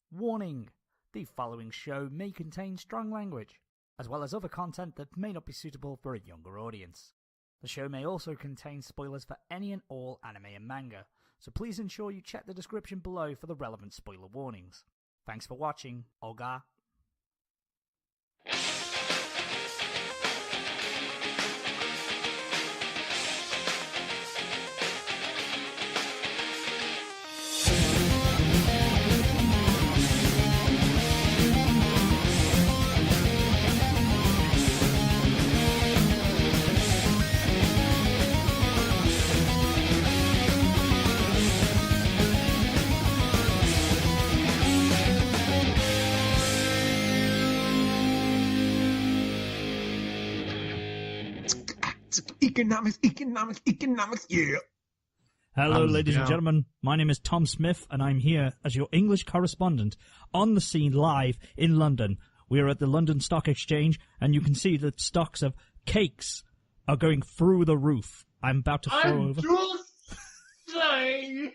Warning! The following show may contain strong language, as well as other content that may not be suitable for a younger audience. The show may also contain spoilers for any and all anime and manga, so please ensure you check the description below for the relevant spoiler warnings. Thanks for watching, Olga. Economics, yeah. Hello, ladies and gentlemen. My name is Tom Smith, and I'm here as your English correspondent on the scene live in London. We are at the London Stock Exchange, and you can see that stocks of cakes are going through the roof. I'm about to throw over. Say.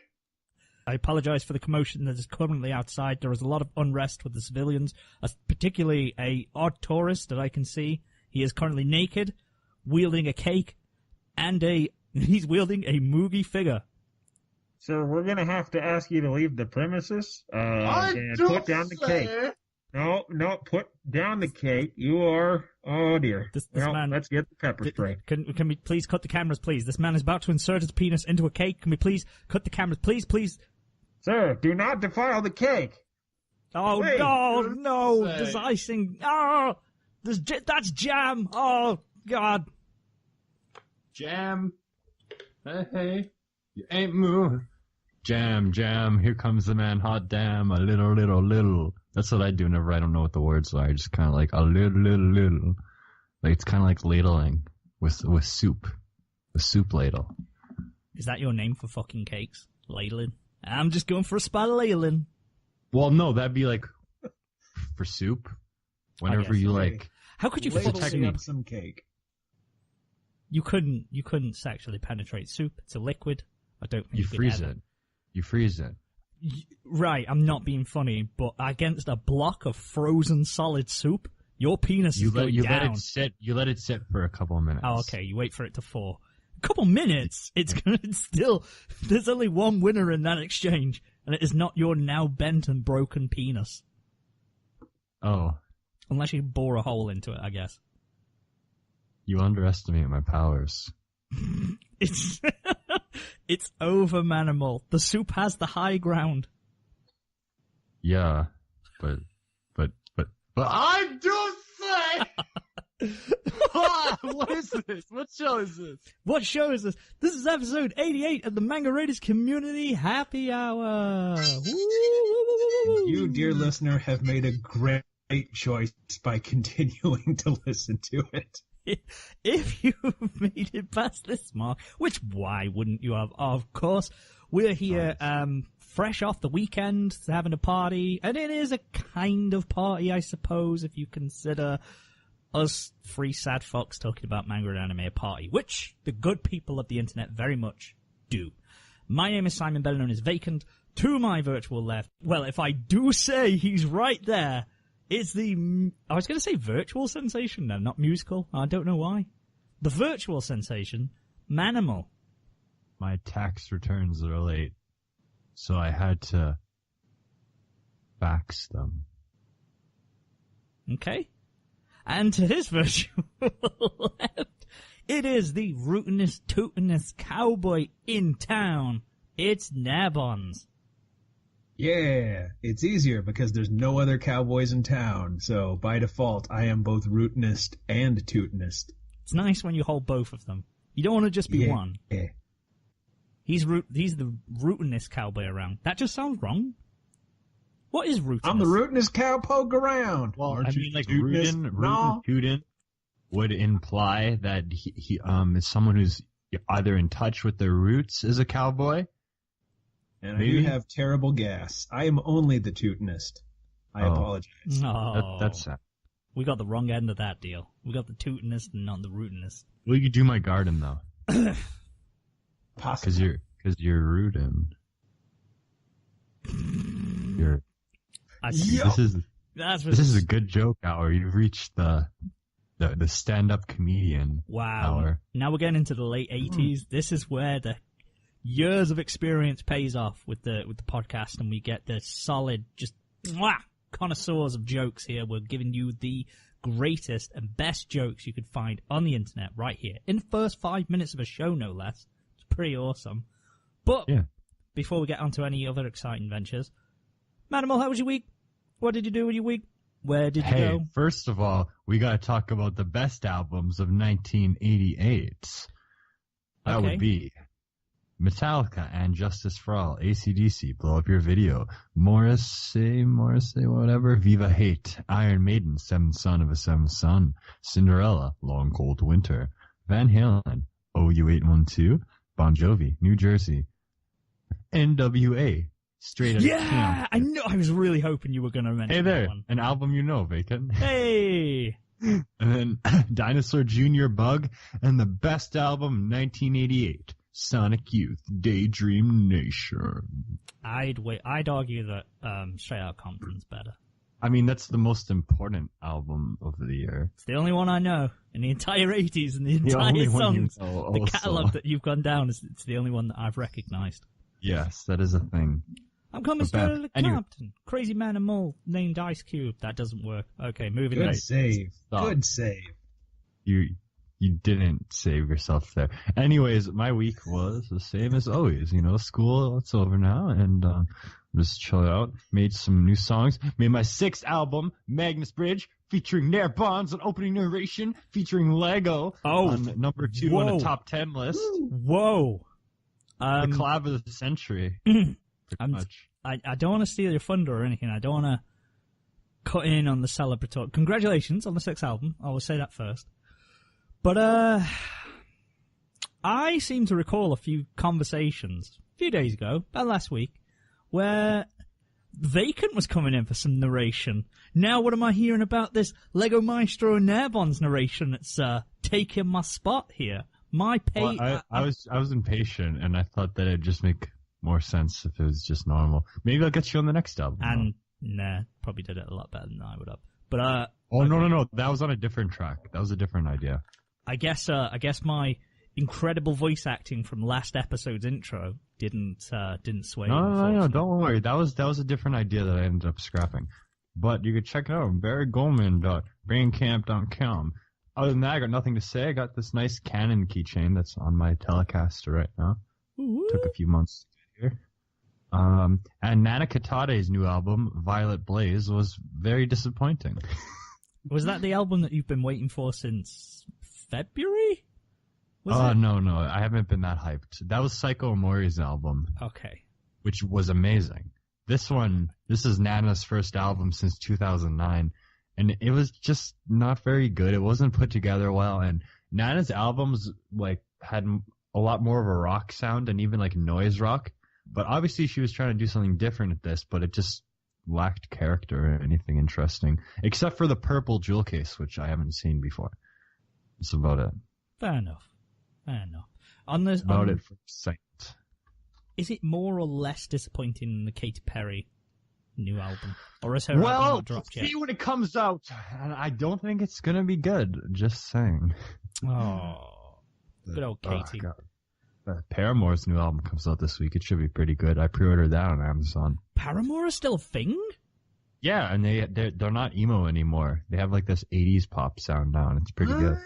I apologize for the commotion that is currently outside. There is a lot of unrest with the civilians, particularly a odd tourist that I can see. He is currently naked, wielding a cake, and he's wielding a Moogie figure. So we're gonna have to ask you to leave the premises and put down the cake. No, put down the cake. You are, oh dear. This man, let's get the pepper spray. Can we please cut the cameras, please? This man is about to insert his penis into a cake. Can we please cut the cameras, please? Sir, do not defile the cake. Oh, Wait, no, there's icing. Oh, that's jam. Oh, God. Jam. Hey, you ain't moving. Jam, here comes the man, hot damn, a little. That's what I do whenever I don't know what the words are. I just kind of like a little. Like, it's kind of like ladling with soup. A soup ladle. Is that your name for fucking cakes? Ladling? I'm just going for a spot of ladling. Well, no, that'd be like for soup. Whenever you like. How could you ladling up some cake? You couldn't sexually penetrate soup. It's a liquid. I don't think you freeze it. You freeze it. Right, I'm not being funny, but against a block of frozen solid soup, your penis is going down. Let it sit for a couple of minutes. Oh, okay. You wait for it to thaw. A couple minutes? It's still, there's only one winner in that exchange, and it is not your now bent and broken penis. Oh. Unless you bore a hole into it, I guess. You underestimate my powers. It's over, Manimal. The soup has the high ground. Yeah, but I do say. What is this? What show is this? What show is this? This is episode 88 of the Manga Raiders Community Happy Hour. You, dear listener, have made a great choice by continuing to listen to it. If you've made it past this mark, which why wouldn't you have? Of course, we're here fresh off the weekend, having a party, and it is a kind of party, I suppose, if you consider us three sad fucks talking about manga and anime a party, which the good people of the internet very much do. My name is Simon, better known as Vacant. To my virtual left, well, if I do say he's right there, it's I was going to say virtual sensation, no, not musical. I don't know why. The virtual sensation, Manimal. My tax returns are late, so I had to fax them. Okay. And to his virtual left, it is the rootinest, tootinest cowboy in town. It's Nairbons. Yeah, it's easier because there's no other cowboys in town, so by default, I am both rootinist and tootinist. It's nice when you hold both of them. You don't want to just be one. Yeah. He's the rootinest cowboy around. That just sounds wrong. What is rootinest? I'm the rootinest cowpoke around. Well, I mean, like rootin' tootin' would imply that he is someone who's either in touch with their roots as a cowboy. And I do have terrible gas. I am only the tootinist. I apologize. No. That's sad. We got the wrong end of that deal. We got the tootinist and not the rootinist. Well, you could do my garden, though. Possibly. Because you're rootin'. You're This is a good joke hour. You've reached the stand-up comedian hour. Now we're getting into the late 80s. This is where the years of experience pays off with the podcast, and we get the solid, just connoisseurs of jokes here. We're giving you the greatest and best jokes you could find on the internet right here in the first 5 minutes of a show, no less. It's pretty awesome. But before we get on to any other exciting ventures, Manimal, how was your week? What did you do with your week? Where did you go? First of all, we got to talk about the best albums of 1988. That would be Metallica and Justice for All, AC/DC, Blow Up Your Video, Morrissey, whatever, Viva Hate, Iron Maiden, Seventh Son of a Seventh Son, Cinderella, Long Cold Winter, Van Halen, OU812, Bon Jovi, New Jersey, NWA, Straight Outta Camp. I know. I was really hoping you were going to mention that one. An album you know, Vacant. Hey! And then Dinosaur Jr. Bug, and the best album, 1988, Sonic Youth, Daydream Nation. I'd argue that Straight Outta Compton's better. I mean, that's the most important album of the year. It's the only one I know in the entire 80s and the entire songs. The catalogue that you've gone down, it's the only one that I've recognized. Yes, that is a thing. I'm coming straight out of Compton. Crazy man and mole named Ice Cube. That doesn't work. Okay, moving on. Good save. Stop. Good save. You didn't save yourself there. Anyways, my week was the same as always. You know, school, it's over now, and just chilled out. Made some new songs. Made my 6th album, Magnus Bridge, featuring Nairbons, an opening narration, featuring Lego on number 2 on the top 10 list. Whoa. The collab of the century. I don't want to steal your thunder or anything. I don't want to cut in on the celebratory. Congratulations on the 6th album. I will say that first. But I seem to recall a few conversations a few days ago, about last week, where Vacant was coming in for some narration. Now what am I hearing about this Lego Maestro and Nairbons narration that's taking my spot here? I was impatient, and I thought that it'd just make more sense if it was just normal. Maybe I'll get you on the next album. And probably did it a lot better than I would have. But no, that was on a different track. That was a different idea. I guess my incredible voice acting from last episode's intro didn't sway. No, don't worry. That was a different idea that I ended up scrapping. But you could check it out, BarryGoldman.BrainCamp.com. Other than that, I got nothing to say. I got this nice Canon keychain that's on my Telecaster right now. Ooh. Took a few months to get here. And Nana Katade's new album, Violet Blaze, was very disappointing. Was that the album that you've been waiting for since February? No. I haven't been that hyped. That was Psycho Amori's album. Okay. Which was amazing. This is Nana's first album since 2009. And it was just not very good. It wasn't put together well. And Nana's albums, had a lot more of a rock sound and even, noise rock. But obviously she was trying to do something different at this, but it just lacked character or anything interesting. Except for the purple jewel case, which I haven't seen before. That's about it. Fair enough. About it for sight. Is it more or less disappointing than the Katy Perry new album? Or is her album not dropped yet? See when it comes out. And I don't think it's going to be good. Just saying. Oh. Good old Katy. Paramore's new album comes out this week. It should be pretty good. I pre-ordered that on Amazon. Paramore is still a thing? Yeah, and they're not emo anymore. They have this 80s pop sound now, and it's pretty good.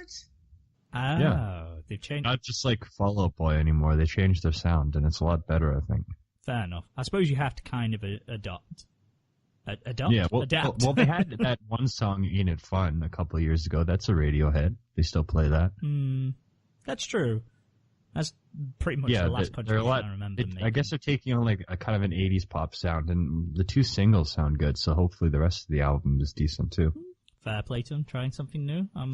Oh, yeah. They've changed. Not just Fall Out Boy anymore. They changed their sound, and it's a lot better, I think. Fair enough. I suppose you have to kind of adopt. Yeah, adapt. Well, they had that one song, Ain't It Fun, a couple of years ago. That's a Radiohead. They still play that. That's true. That's pretty much the last contribution I remember making. I guess they're taking on a kind of an 80s pop sound, and the 2 singles sound good, so hopefully the rest of the album is decent too. Fair play to them, trying something new. I'm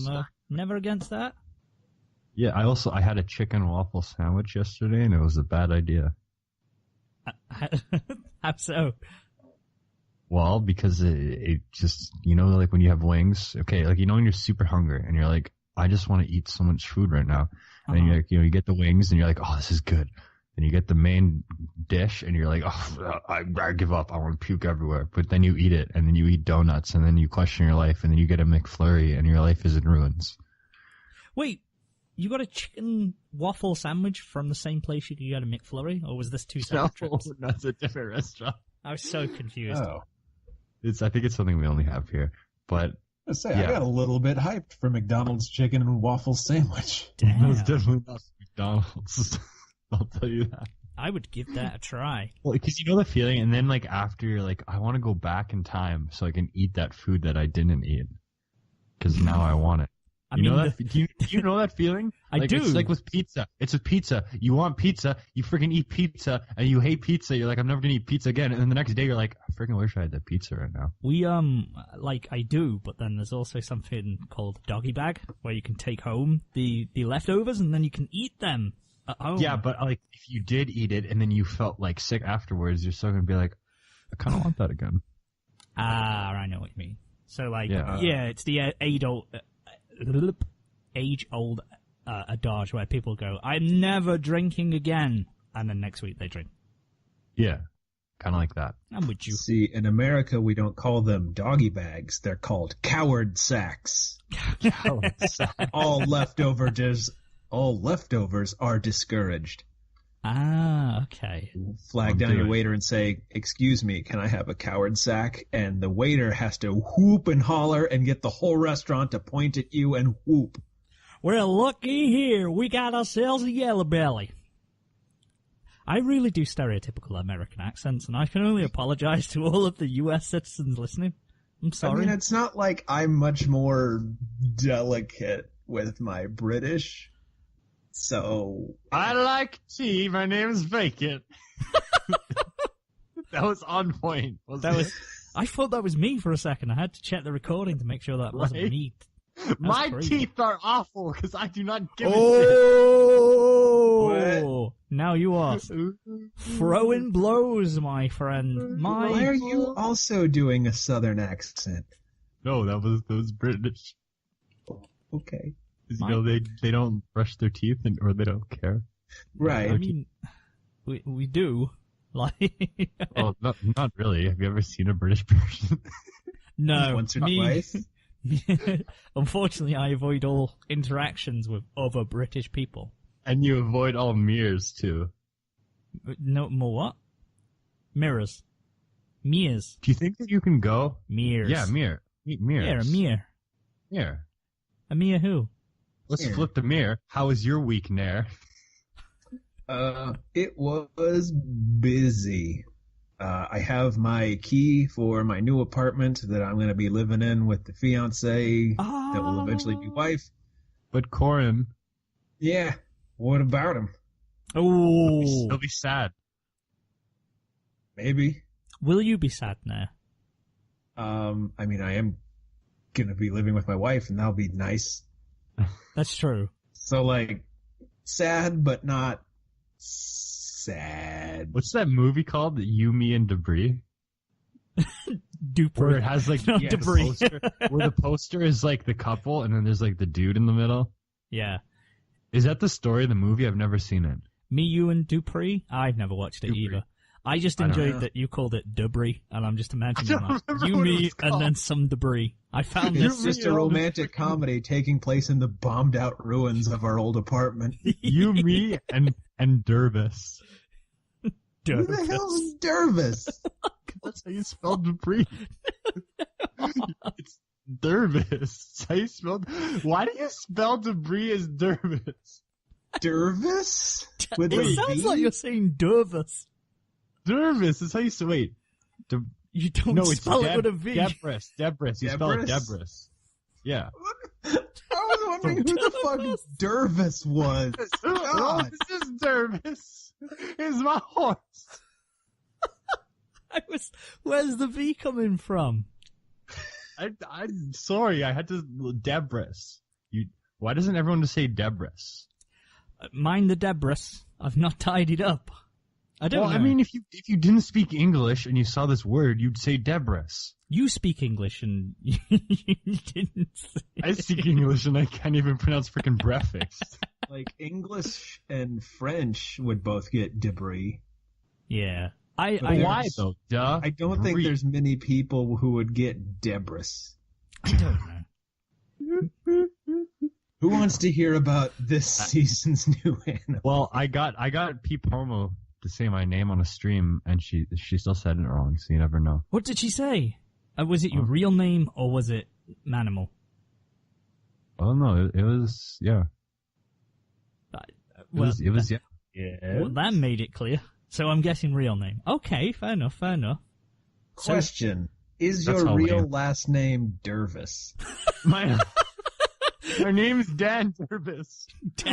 never against that. Yeah, I had a chicken waffle sandwich yesterday, and it was a bad idea. How so? Well, because it just, when you have wings, okay, when you're super hungry, and you're like, I just want to eat so much food right now. And you get the wings, and you're like, oh, this is good. Then you get the main dish, and you're like, oh, I give up. I want to puke everywhere. But then you eat it, and then you eat donuts, and then you question your life, and then you get a McFlurry, and your life is in ruins. Wait, you got a chicken waffle sandwich from the same place you could get a McFlurry, or was this two separate trips? No, that's a different restaurant. I was so confused. Oh. I think it's something we only have here. But I got a little bit hyped for McDonald's chicken and waffle sandwich. Damn. it was definitely not McDonald's. I'll tell you that. I would give that a try. Well, because you know the feeling, and then like after you're like, I want to go back in time so I can eat that food that I didn't eat. Because now I want it. Do you know that feeling? I do. It's like with pizza. It's with pizza. You want pizza, you freaking eat pizza, and you hate pizza. You're like, I'm never gonna eat pizza again. And then the next day you're like, I freaking wish I had that pizza right now. We, I do, but then there's also something called doggy bag, where you can take home the leftovers and then you can eat them at home. Yeah, but like, if you did eat it and then you felt like sick afterwards, you're still gonna be like, I kind of want that again. I know what you mean. So like, Yeah. It's the age-old adage where people go, I'm never drinking again, and then next week they drink. Yeah, kind of like that. I'm with you. See, in America, we don't call them doggy bags. They're called coward sacks. All leftovers are discouraged. Ah, okay. Flag down your waiter and say, excuse me, can I have a coward sack? And the waiter has to whoop and holler and get the whole restaurant to point at you and whoop. Well, looky here, we got ourselves a yellow belly. I really do stereotypical American accents, and I can only apologize to all of the U.S. citizens listening. I'm sorry. I mean, it's not like I'm much more delicate with my British. So I like tea. My name is Vacant. That was on point. I thought that was me for a second. I had to check the recording to make sure that wasn't me. My teeth are awful because I do not give a Oh! Now you are throwing blows, my friend. Why are you also doing a southern accent? No, that was British. Okay. You know, they don't brush their teeth or they don't care. Right. I mean, we do. Like, well, not really. Have you ever seen a British person? No. Once or twice? Unfortunately, I avoid all interactions with other British people. And you avoid all mirrors, too. No, more what? Mirrors. Mirrors. Do you think that you can go? Mirrors. Yeah, mirror. Mirrors. Yeah, a mirror. Mirror. A mirror who? Let's flip the mirror. How was your week, Nair? It was busy. I have my key for my new apartment that I'm going to be living in with the fiance that will eventually be wife. But Corin. Yeah. What about him? Oh. He'll be sad. Maybe. Will you be sad now? I mean, I am going to be living with my wife, and that'll be nice. That's true. So, like, sad, but not sad. What's that movie called? You, Me, and Debris? Duper. Where it has, like, Not Debris. where the poster is, like, the couple, and then there's, like, the dude in the middle. Yeah. Is that the story of the movie? I've never seen it. Me, You, and Dupree? I've never watched it either. I just enjoyed that you called it debris, and I'm just imagining that. You, me, and then some debris. I found this. It's just a romantic comedy taking place in the bombed-out ruins of our old apartment. You, me, and Dervis. Who the hell is Dervis? That's how you spell debris. It's Dervis. That's how you spell. Why do you spell debris as Dervis? Dervis? With It a sounds V? like you're saying Dervis. Dervis is how you say. Wait. You don't No, it's spell it with a V. Debris. You spell it Debris. Yeah. I was wondering who the fuck Dervis was. Oh, this is Dervis. It's my horse. Where's the V coming from? I'm sorry. I had to. Debris. Why doesn't everyone just say Debris? Mind the debris. I've not tidied up. I don't know. I mean, if you didn't speak English and you saw this word, you'd say Debris. You speak English and you didn't say I speak English and I can't even pronounce freaking breakfast. Like English and French would both get debris. Yeah. Why though? Duh. I don't think there's many people who would get debris. I don't know. Who wants to hear about this season's new anime? Well, I got P Promo to say my name on a stream, and she still said it wrong, so you never know. What did she say? Was it your real name or was it Manimal? Oh no, it was yeah. It was yeah. Yeah. Well, that made it clear. So I'm guessing real name. Okay, fair enough. Question: Is That's your how real lame. last name Dervis? My name's Dan Dervis.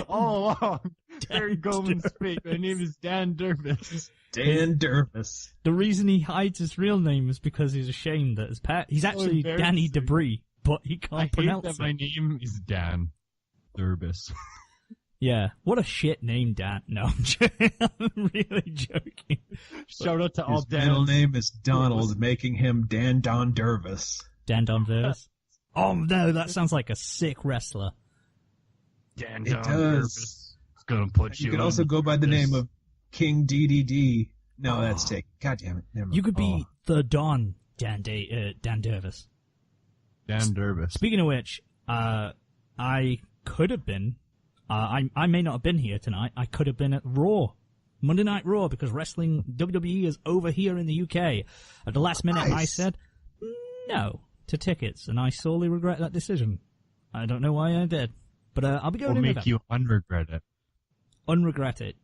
All along. Harry Goldman's fake. My name is Dan Dervis. Dan Dervis. The reason he hides his real name is because he's ashamed that his pet. He's actually Danny embarrassing. Debris, but he I can't hate pronounce that it. my name is Dan Dervis. Yeah, what a shit name, Dan. No, I'm joking. I'm really joking. Shout out to all His middle Dan. name is Donald, making him Dan Don Dervis. Dan Don Verse. Oh no, that sounds like a sick wrestler. Dan It Don does. Dervis. It's gonna put you. You could in also go by the this. name of King DDD. No, that's taken. God damn it. Never mind. You could be the Don Dan Dervis. Dan Dervis. Speaking of which, I could have been. I may not have been here tonight. I could have been at Raw, Monday Night Raw, because wrestling WWE is over here in the UK. At the last minute, I Nice. said no to tickets, and I sorely regret that decision. I don't know why I did, but I'll be going Will in make November. you unregret it. Unregret it.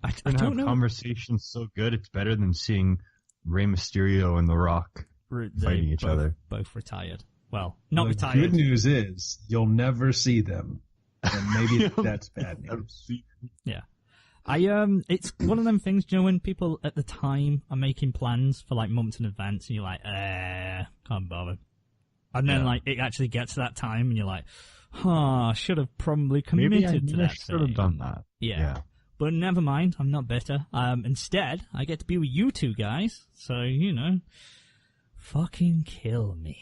I And don't have know. conversations so good, it's better than seeing Rey Mysterio and The Rock fighting each other. Both retired. Well, not The retired. good news is you'll never see them. And maybe that's bad news. Yeah. It's one of them things, you know, when people at the time are making plans for like months in advance and you're like, can't bother. And then Yeah. like it actually gets to that time and you're like, I should have probably committed Maybe I to that should have thing. done that. Yeah. But never mind, I'm not bitter. Instead, I get to be with you two guys, so, you know, fucking kill me.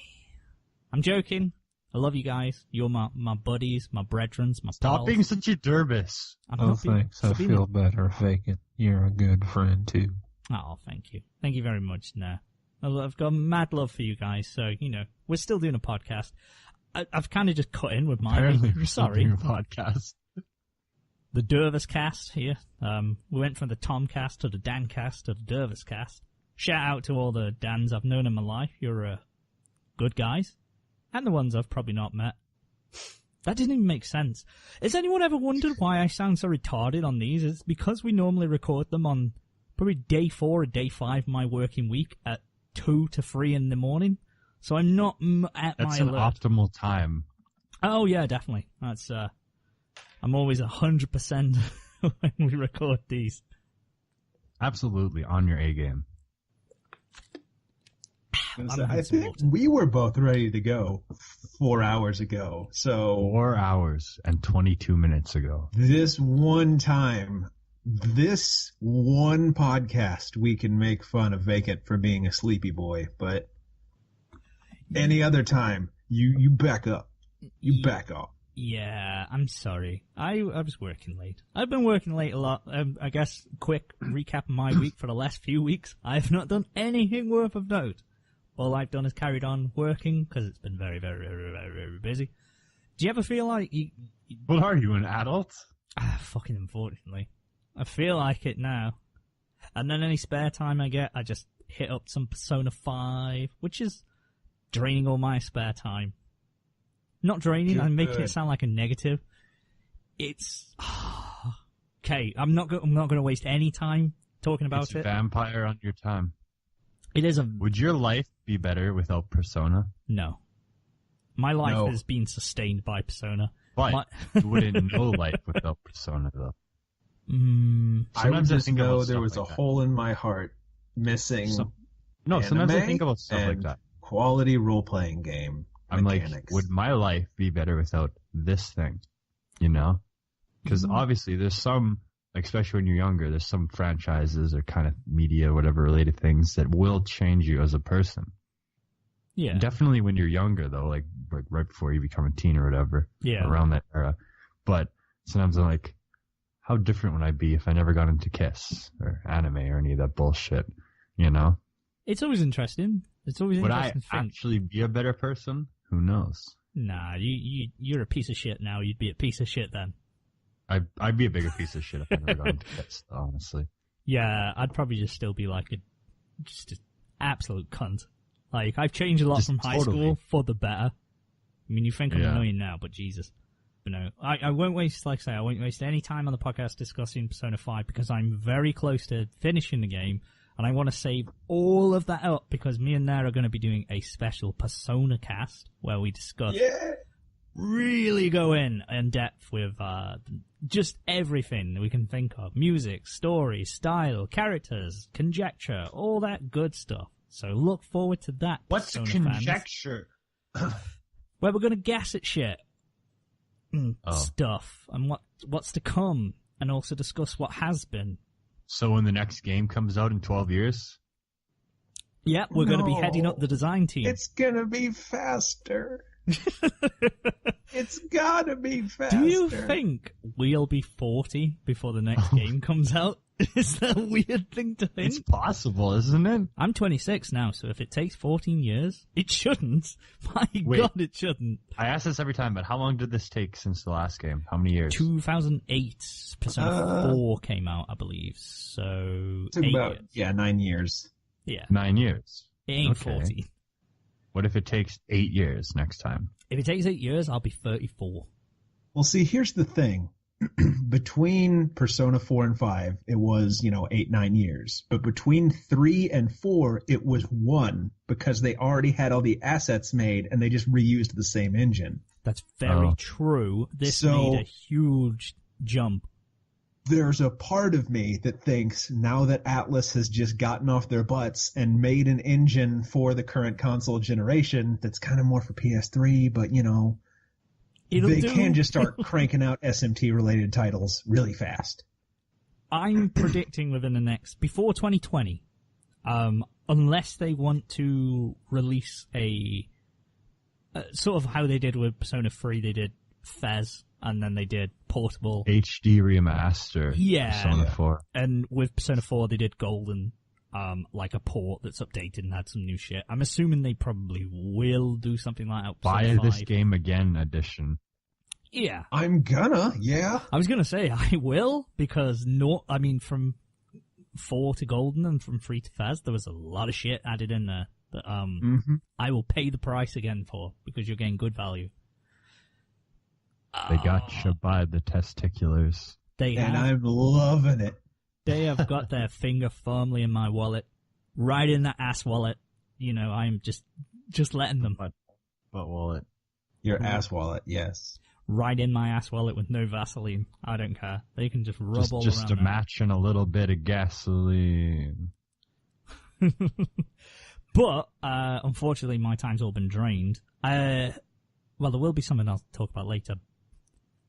I'm joking. I love you guys. You're my buddies, my brethrens, my Stop pals. being such a Dervis. I'm Oh, not being- thanks. I stop being- feel better, Vacant. You're a good friend, too. Oh, thank you. Thank you very much. No, I've got mad love for you guys, so, you know, we're still doing a podcast. I've kind of just cut in with mine. Apparently, we're Sorry. doing a podcast. The Dervis cast here. We went from the Tom cast to the Dan cast to the Dervis cast. Shout out to all the Dans I've known in my life. You're good guys. And the ones I've probably not met. That didn't even make sense. Has anyone ever wondered why I sound so retarded on these? It's because we normally record them on probably day 4 or day 5 of my working week at 2 to 3 in the morning. So I'm not at That's my an alert. optimal time. Oh yeah, definitely. That's I'm always 100% when we record these. Absolutely on your A game. I think we were both ready to go 4 hours ago. So 4 hours and 22 minutes ago. this one time, this one podcast, we can make fun of Vacant for being a sleepy boy, but any other time, you back up. You back up. Yeah, I'm sorry. I was working late. I've been working late a lot. I guess quick recap of my week for the last few weeks. I've not done anything worth of note. All I've done is carried on working because it's been very, very, very, very, very busy. Do you ever feel like you What are you, an adult? fucking unfortunately. I feel like it now. And then any spare time I get, I just hit up some Persona 5, which is draining all my spare time. Not draining, I'm making it sound like a negative. It's... Okay, I'm not going to waste any time talking about It's it. vampire on your time. It is a... Would your life be better without Persona? No. My life No. has been sustained by Persona. But you wouldn't know life without Persona, though. I would Sometimes I just think about know there stuff was like a that. hole in my heart missing Sometimes I anime think about stuff like and that. quality role-playing game I'm mechanics. like, would my life be better without this thing? You know? Because obviously there's some, like, especially when you're younger, there's some franchises or kind of media, whatever related things that will change you as a person. Yeah. Definitely when you're younger, though, like right before you become a teen or whatever. Yeah. Around that era. But sometimes I'm like, how different would I be if I never got into Kiss or anime or any of that bullshit, you know? It's always interesting. It's always Would interesting I to think. actually be a better person? Who knows? Nah, you're a piece of shit now. You'd be a piece of shit then. I'd be a bigger piece of shit if I never got into Kiss, honestly. Yeah, I'd probably just still be like just an absolute cunt. Like, I've changed a lot Just from high totally. school for the better. I mean, you think I'm Yeah. annoying now, but Jesus. You know, I won't waste, like I say, I won't waste any time on the podcast discussing Persona 5 because I'm very close to finishing the game, and I want to save all of that up because me and Nair are going to be doing a special Persona cast where we discuss really go in depth with just everything we can think of. Music, story, style, characters, conjecture, all that good stuff. So look forward to that. What's Persona fans, conjecture? where we're going to guess at shit. Stuff and what's to come, and also discuss what has been. So when the next game comes out in 12 years? Yeah, we're going to be No. heading up the design team. It's gonna be faster. It's gotta be faster. Do you think we'll be 40 before the next game comes out? Is that a weird thing to think? It's possible, isn't it? I'm 26 now, so if it takes 14 years, it shouldn't. My Wait. God, it shouldn't. I ask this every time, but how long did this take since the last game? How many years? 2008, Persona 4 came out, I believe. So, Took 8 about years. 9 years. Yeah, 9 years. it ain't Okay. 40. What if it takes 8 years next time? If it takes 8 years, I'll be 34. Well, see, here's the thing. Between Persona 4 and 5, it was, 8-9 years. But between 3 and 4, it was 1 because they already had all the assets made and they just reused the same engine. That's very Oh. true. This So- made a huge jump. There's a part of me that thinks now that Atlas has just gotten off their butts and made an engine for the current console generation that's kind of more for PS3, but, It'll they do. can just start cranking out SMT-related titles really fast. I'm predicting within the next, before 2020, unless they want to release a sort of how they did with Persona 3, they did Fez, and then they did Portable. HD remaster. Yeah. Persona Yeah. 4. And with Persona 4, they did Golden, like a port that's updated and had some new shit. I'm assuming they probably will do something like that. with Buy Persona this 5. game again edition. Yeah. I'm gonna, yeah. I was gonna say I will, because from 4 to Golden and from 3 to Fez, there was a lot of shit added in there that I will pay the price again for, because you're getting good value. They got you by the testiculars. They And have, I'm loving it. they have got their finger firmly in my wallet, right in that ass wallet. I'm just letting them But wallet. Your ass wallet, yes. right in my ass wallet with no Vaseline. I don't care. They can just rub all Just around a there. match and a little bit of gasoline. But, unfortunately, my time's all been drained. Well, there will be something I'll talk about later.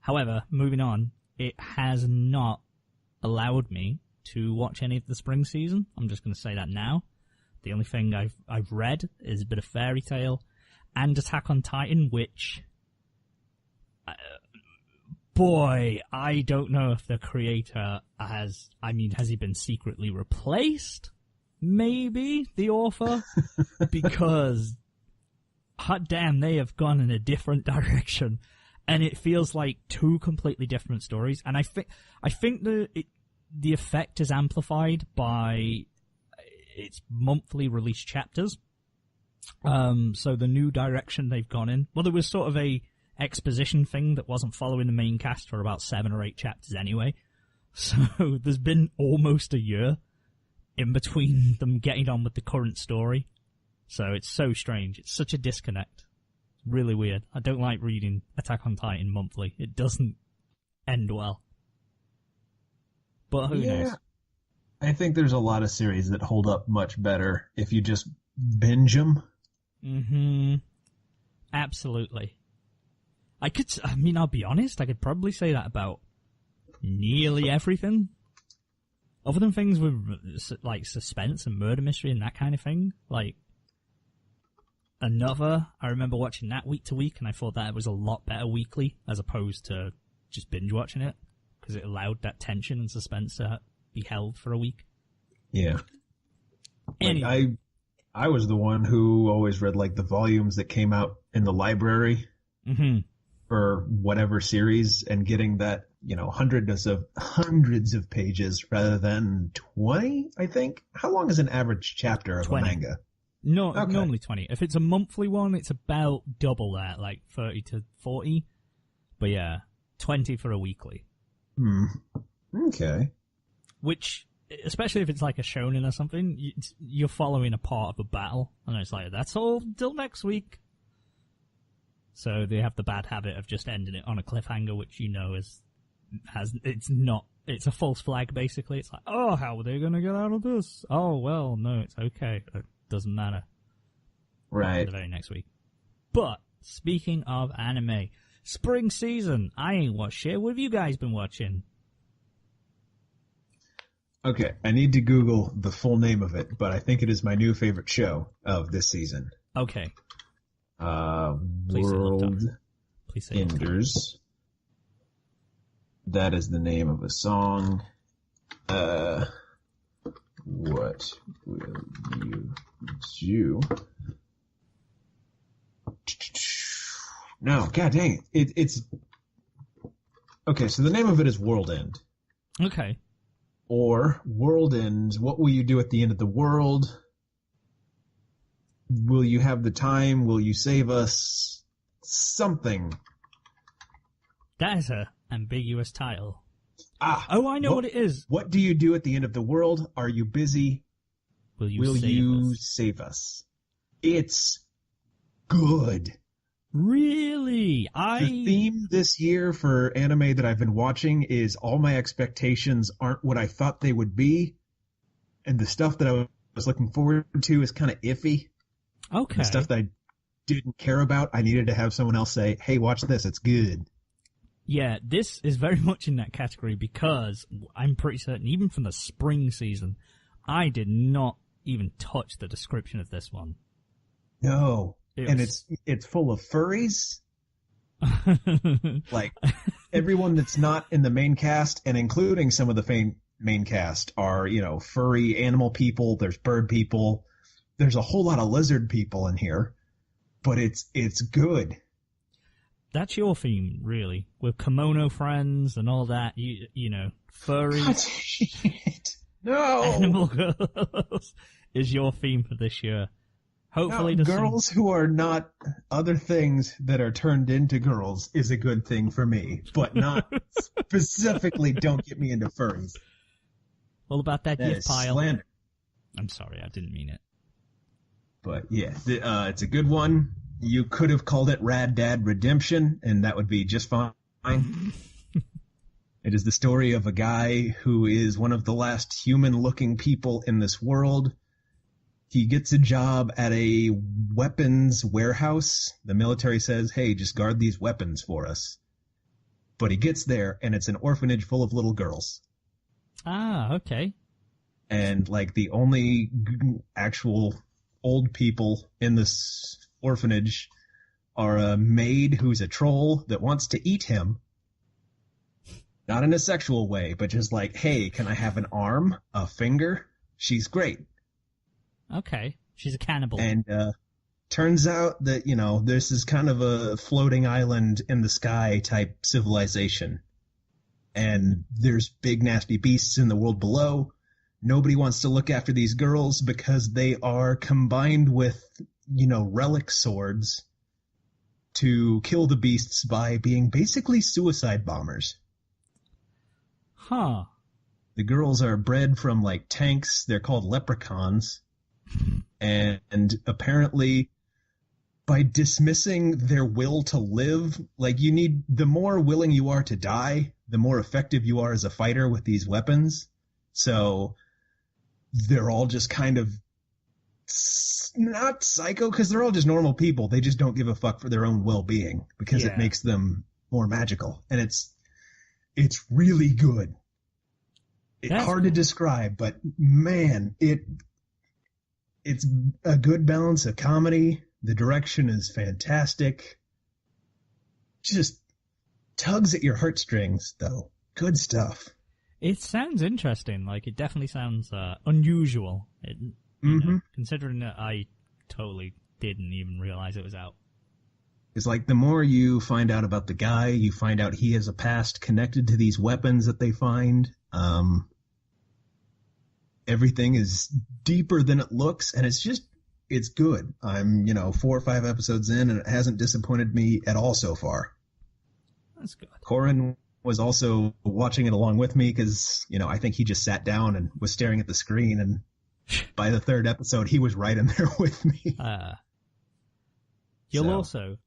However, moving on, it has not allowed me to watch any of the spring season. I'm just going to say that now. The only thing I've read is a bit of Fairy Tail and Attack on Titan, which, boy, I don't know if the creator has he been secretly replaced? Maybe the author, because hot damn, they have gone in a different direction, and it feels like two completely different stories. And I think the effect is amplified by its monthly release chapters. So the new direction they've gone in. Well, there was sort of a exposition thing that wasn't following the main cast for about 7 or 8 chapters anyway. So there's been almost a year in between them getting on with the current story. So it's so strange. It's such a disconnect. Really weird. I don't like reading Attack on Titan monthly. It doesn't end well. But who knows? I think there's a lot of series that hold up much better if you just binge them. Mm-hmm. Absolutely. I'll be honest, I could probably say that about nearly everything. Other than things with, like, suspense and murder mystery and that kind of thing. Like, Another, I remember watching that week to week, and I thought that it was a lot better weekly, as opposed to just binge watching it. because it allowed that tension and suspense to be held for a week. Yeah. Anyway. Like, I was the one who always read like the volumes that came out in the library for whatever series, and getting that, hundreds of pages rather than 20, I think. How long is an average chapter of 20. a manga? No, Okay. Normally 20. If it's a monthly one, it's about double that, like 30 to 40. But yeah, 20 for a weekly. Okay. Which, especially if it's like a shonen or something, you're following a part of a battle, and it's like, that's all till next week. So they have the bad habit of just ending it on a cliffhanger, which it's a false flag, basically. It's like, oh, how are they going to get out of this? Oh, well, no, it's okay. It doesn't matter. Right. The very next week. But, speaking of anime, spring season, I ain't watched shit. What have you guys been watching? Okay, I need to Google the full name of it, but I think it is my new favorite show of this season. Okay. World Enders. That is the name of a song. What will you do? No, god dang it. It's... Okay, so the name of it is World End. Okay. Or World Ends, what will you do at the end of the world? Will you have the time? Will you save us? Something. That is a ambiguous title. Oh, I know what it is. What do you do at the end of the world? Are you busy? Will you save us? It's good. Really? The theme this year for anime that I've been watching is all my expectations aren't what I thought they would be, and the stuff that I was looking forward to is kind of iffy. Okay. The stuff that I didn't care about, I needed to have someone else say, hey, watch this, it's good. Yeah, this is very much in that category, because I'm pretty certain, even from the spring season, I did not even touch the description of this one. No. It's full of furries. Like, everyone that's not in the main cast, and including some of the main cast, are, furry animal people. There's bird people. There's a whole lot of lizard people in here. But it's good. That's your theme, really, with kimono friends and all that. Furries, no, animal girls is your theme for this year. Hopefully, girls who are not other things that are turned into girls is a good thing for me, but not specifically. Don't get me into furries. All about that gift pile. Slander. I'm sorry, I didn't mean it. But yeah, it's a good one. You could have called it Rad Dad Redemption, and that would be just fine. It is the story of a guy who is one of the last human-looking people in this world. He gets a job at a weapons warehouse. The military says, hey, just guard these weapons for us. But he gets there, and it's an orphanage full of little girls. Ah, okay. And, the only actual old people in this orphanage are a maid who's a troll that wants to eat him. Not in a sexual way, but just hey, can I have an arm, a finger? She's great. Okay. She's a cannibal. And turns out that, this is kind of a floating island in the sky type civilization. And there's big nasty beasts in the world below. Nobody wants to look after these girls because they are combined with, relic swords to kill the beasts by being basically suicide bombers. Huh. The girls are bred from, tanks. They're called leprechauns. And apparently, by dismissing their will to live, the more willing you are to die, the more effective you are as a fighter with these weapons. So they're all just kind of not psycho, because they're all just normal people. They just don't give a fuck for their own well-being because it makes them more magical. And it's really good. It's hard to describe, but man, it's a good balance of comedy. The direction is fantastic. Just tugs at your heartstrings, though. Good stuff. It sounds interesting. Like, it definitely sounds unusual. Considering that I totally didn't even realize it was out. It's like the more you find out about the guy, you find out he has a past connected to these weapons that they find. Everything is deeper than it looks, and it's good. I'm, 4 or 5 episodes in, and it hasn't disappointed me at all so far. That's good. Corin was also watching it along with me because, I think he just sat down and was staring at the screen, and by the 3rd episode, he was right in there with me. You'll also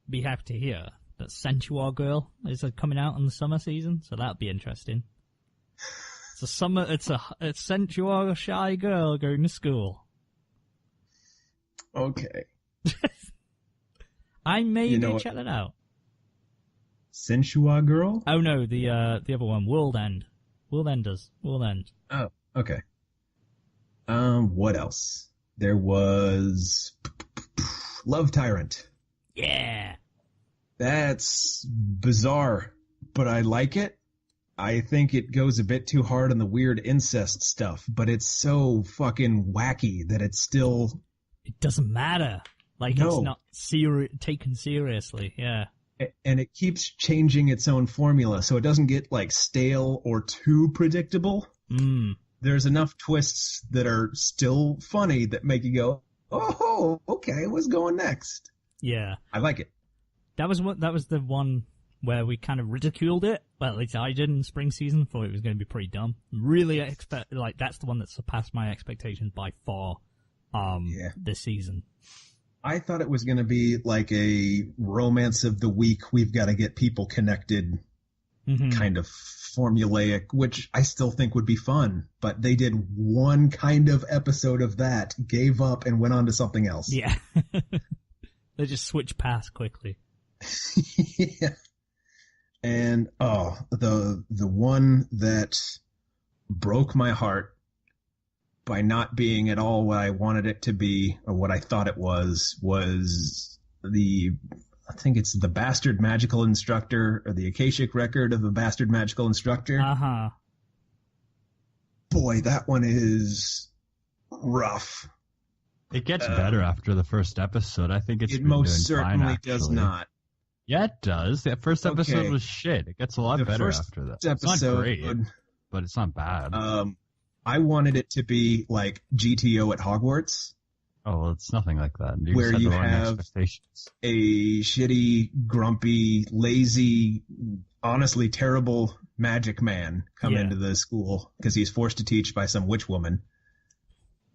be happy to hear that Sensual Girl is coming out in the summer season, so that'll be interesting. It's a sensual shy girl going to school. Okay. I may check that out. Sensual Girl? Oh no, the other one, World End. World End. Oh, okay. What else? There was Love Tyrant. Yeah. That's bizarre, but I like it. I think it goes a bit too hard on the weird incest stuff, but it's so fucking wacky that it's still... It doesn't matter. It's not taken seriously, yeah. And it keeps changing its own formula, so it doesn't get, stale or too predictable. There's enough twists that are still funny that make you go, oh, okay, what's going next? Yeah. I like it. That was the one where we kind of ridiculed it. Well, at least I did in spring season, thought it was going to be pretty dumb. Really that's the one that surpassed my expectations by far, this season. I thought it was going to be like a romance of the week. We've got to get people connected kind of formulaic, which I still think would be fun. But they did one kind of episode of that, gave up, and went on to something else. Yeah. They just switched paths quickly. Yeah. And, the one that broke my heart by not being at all what I wanted it to be, or what I thought it was I think it's the Bastard Magical Instructor, or the Akashic Record of the Bastard Magical Instructor. Uh-huh. Boy, that one is rough. It gets better after the first episode. I think it most certainly does not. Yeah, it does. That first episode was shit. It gets a lot better after that. It's not great, but it's not bad. I wanted it to be like GTO at Hogwarts. Oh, well, it's nothing like that. Where you have a shitty, grumpy, lazy, honestly terrible magic man come into the school because he's forced to teach by some witch woman.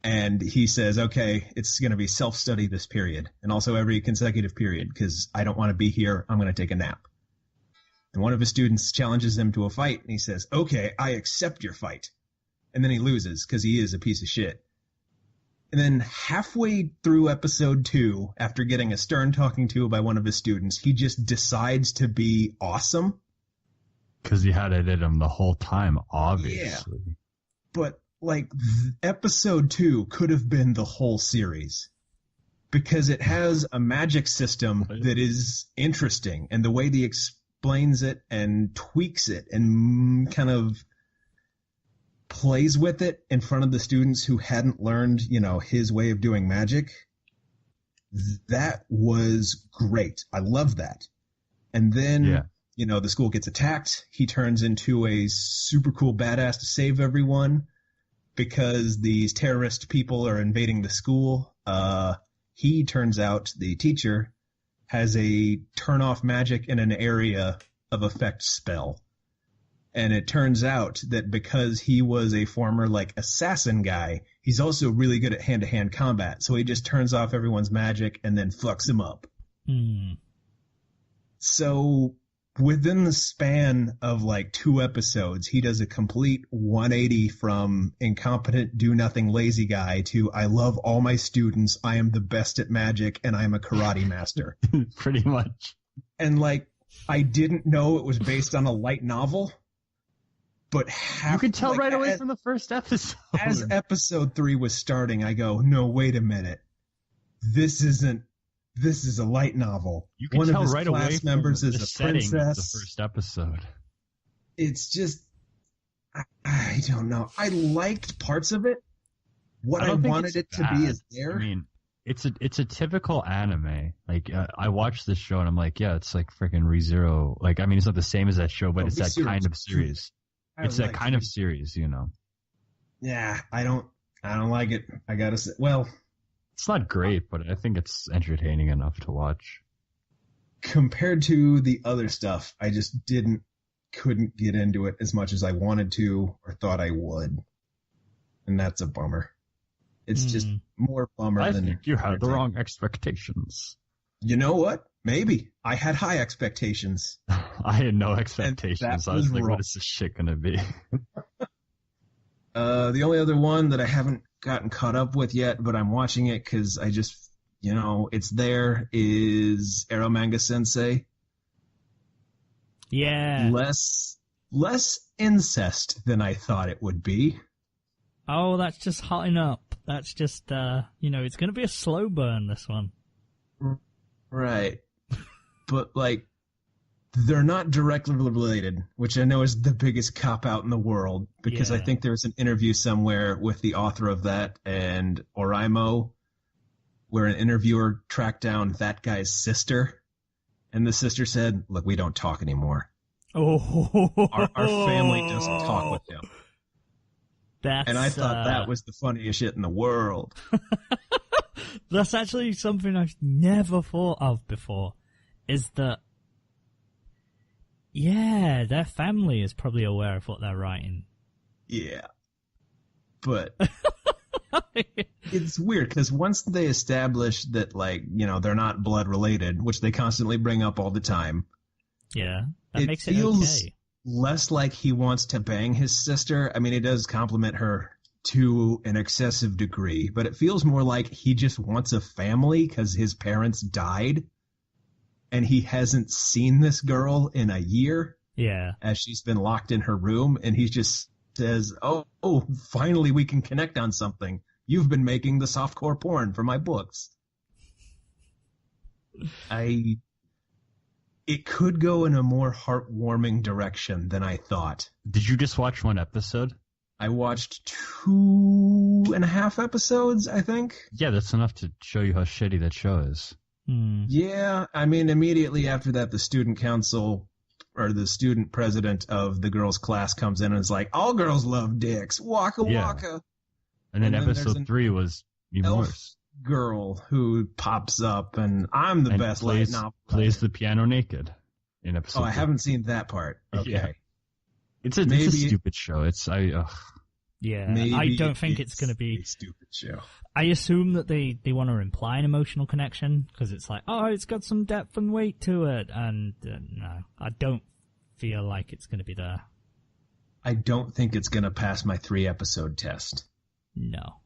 And he says, okay, it's going to be self-study this period, and also every consecutive period, because I don't want to be here. I'm going to take a nap. And one of his students challenges him to a fight, and he says, okay, I accept your fight. And then he loses, because he is a piece of shit. And then halfway through episode 2, after getting a stern talking to by one of his students, he just decides to be awesome. Because he had it in him the whole time, obviously. Yeah. But episode 2 could have been the whole series, because it has a magic system that is interesting, and the way he explains it and tweaks it and kind of plays with it in front of the students who hadn't learned, his way of doing magic. That was great. I love that. And then, the school gets attacked. He turns into a super cool badass to save everyone. Because these terrorist people are invading the school, he turns out, the teacher, has a turn off magic in an area of effect spell. And it turns out that because he was a former, assassin guy, he's also really good at hand-to-hand combat. So he just turns off everyone's magic and then fucks him up. So within the span of 2 episodes, he does a complete 180 from incompetent, do-nothing, lazy guy to I love all my students, I am the best at magic, and I'm a karate master. Pretty much. And, I didn't know it was based on a light novel, but you could tell right away from the first episode. As episode 3 was starting, I go, no, wait a minute. This is a light novel. You can tell right away members from is the a setting princess. of the first episode. it's just, I don't know. I liked parts of it. What I wanted it to be is there. I mean, it's a typical anime. Like, I watched this show and I'm like, yeah, it's like freaking ReZero. Like, I mean, it's not the same as that show, but it's that kind of series. It's that kind of series, you know. Yeah, I don't like it. I gotta say, well, it's not great, but I think it's entertaining enough to watch. Compared to the other stuff, I just couldn't get into it as much as I wanted to or thought I would, and that's a bummer. It's just more bummer than... I think you had the wrong expectations. You know what? Maybe. I had high expectations. I had no expectations. I was like, what is this shit gonna be? The only other one that I haven't gotten caught up with yet, but I'm watching it because I just, it's there, is Eromanga-Sensei. Yeah. Less incest than I thought it would be. Oh, that's just hotting up. That's just, it's going to be a slow burn, this one. Right. But, they're not directly related, which I know is the biggest cop-out in the world, because I think there was an interview somewhere with the author of that and Oraimo, where an interviewer tracked down that guy's sister, and the sister said, look, we don't talk anymore. Oh. Our family doesn't talk with him. And I thought that was the funniest shit in the world. That's actually something I've never thought of before, is that, their family is probably aware of what they're writing. Yeah. But it's weird, because once they establish that, they're not blood related, which they constantly bring up all the time. Yeah, that makes it feels okay. Less like he wants to bang his sister. I mean, he does compliment her to an excessive degree, but it feels more like he just wants a family because his parents died and he hasn't seen this girl in a year. Yeah. As she's been locked in her room, and he just says, oh, finally we can connect on something. You've been making the softcore porn for my books. It could go in a more heartwarming direction than I thought. Did you just watch one episode? I watched 2.5 episodes, I think. Yeah, that's enough to show you how shitty that show is. Yeah, I mean, immediately after that, the student council or the student president of the girls' class comes in and is like, all girls love dicks. Waka waka. And then episode 3 was even worse. Girl who pops up and I'm the best light novel. Plays the piano naked in episode 3. I haven't seen that part. Okay. Yeah. It's a stupid show. Yeah, I don't think it's going to be a stupid show. I assume that they want to imply an emotional connection because it's like, oh, it's got some depth and weight to it, and no, I don't feel like it's going to be there. I don't think it's going to pass my 3-episode test. No.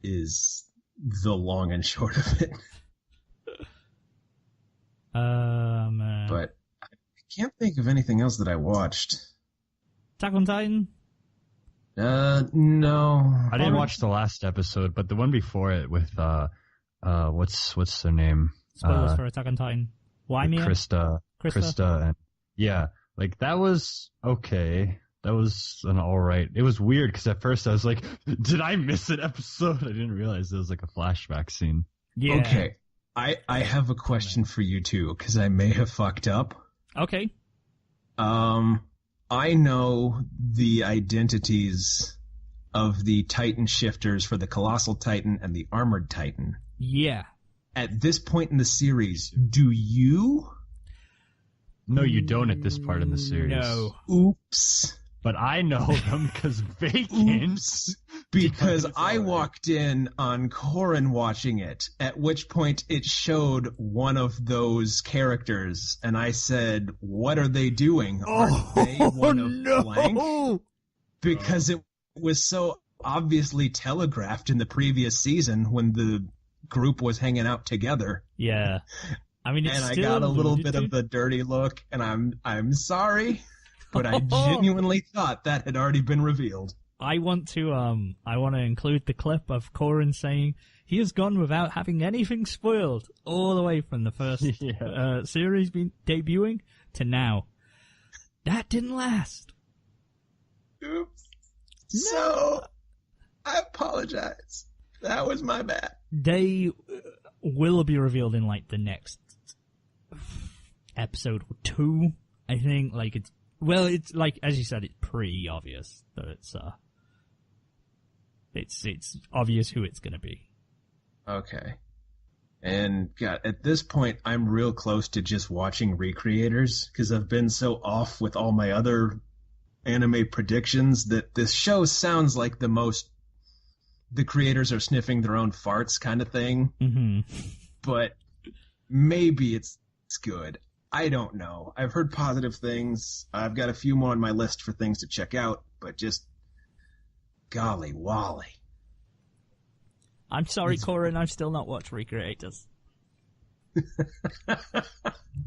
Is the long and short of it. Man. But I can't think of anything else that I watched. Attack on Titan? No. I didn't watch the last episode, but the one before it with what's their name? Spoilers for Attack on Titan. Waimea? Krista, and that was okay. That was an alright. It was weird because at first I was like, did I miss an episode? I didn't realize it was like a flashback scene. Yeah. Okay. I have a question for you too, because I may have fucked up. Okay. I know the identities of the Titan shifters for the Colossal Titan and the Armored Titan. Yeah. At this point in the series, do you? No, you don't at this part in the series. No. Oops. But I know them because Vacant. Because I walked in on Corin watching it, at which point it showed one of those characters, and I said, what are they doing? Aren't they one of blank? Because it was so obviously telegraphed in the previous season when the group was hanging out together. Yeah. I mean, I got a little bit of the dirty look, and I'm sorry. But I genuinely thought that had already been revealed. I want to include the clip of Corin saying he has gone without having anything spoiled all the way from the first series debuting to now. That didn't last. Oops. No. So, I apologize. That was my bad. They will be revealed in, like, the next episode or 2, I think. Like, it's like, as you said, it's pretty obvious that it's obvious who it's gonna be. Okay. And God, at this point, I'm real close to just watching recreators because I've been so off with all my other anime predictions that this show sounds like the creators are sniffing their own farts kind of thing. Mm-hmm. But maybe it's good. I don't know. I've heard positive things. I've got a few more on my list for things to check out, but just golly wally. I'm sorry, Corin, I've still not watched Recreators.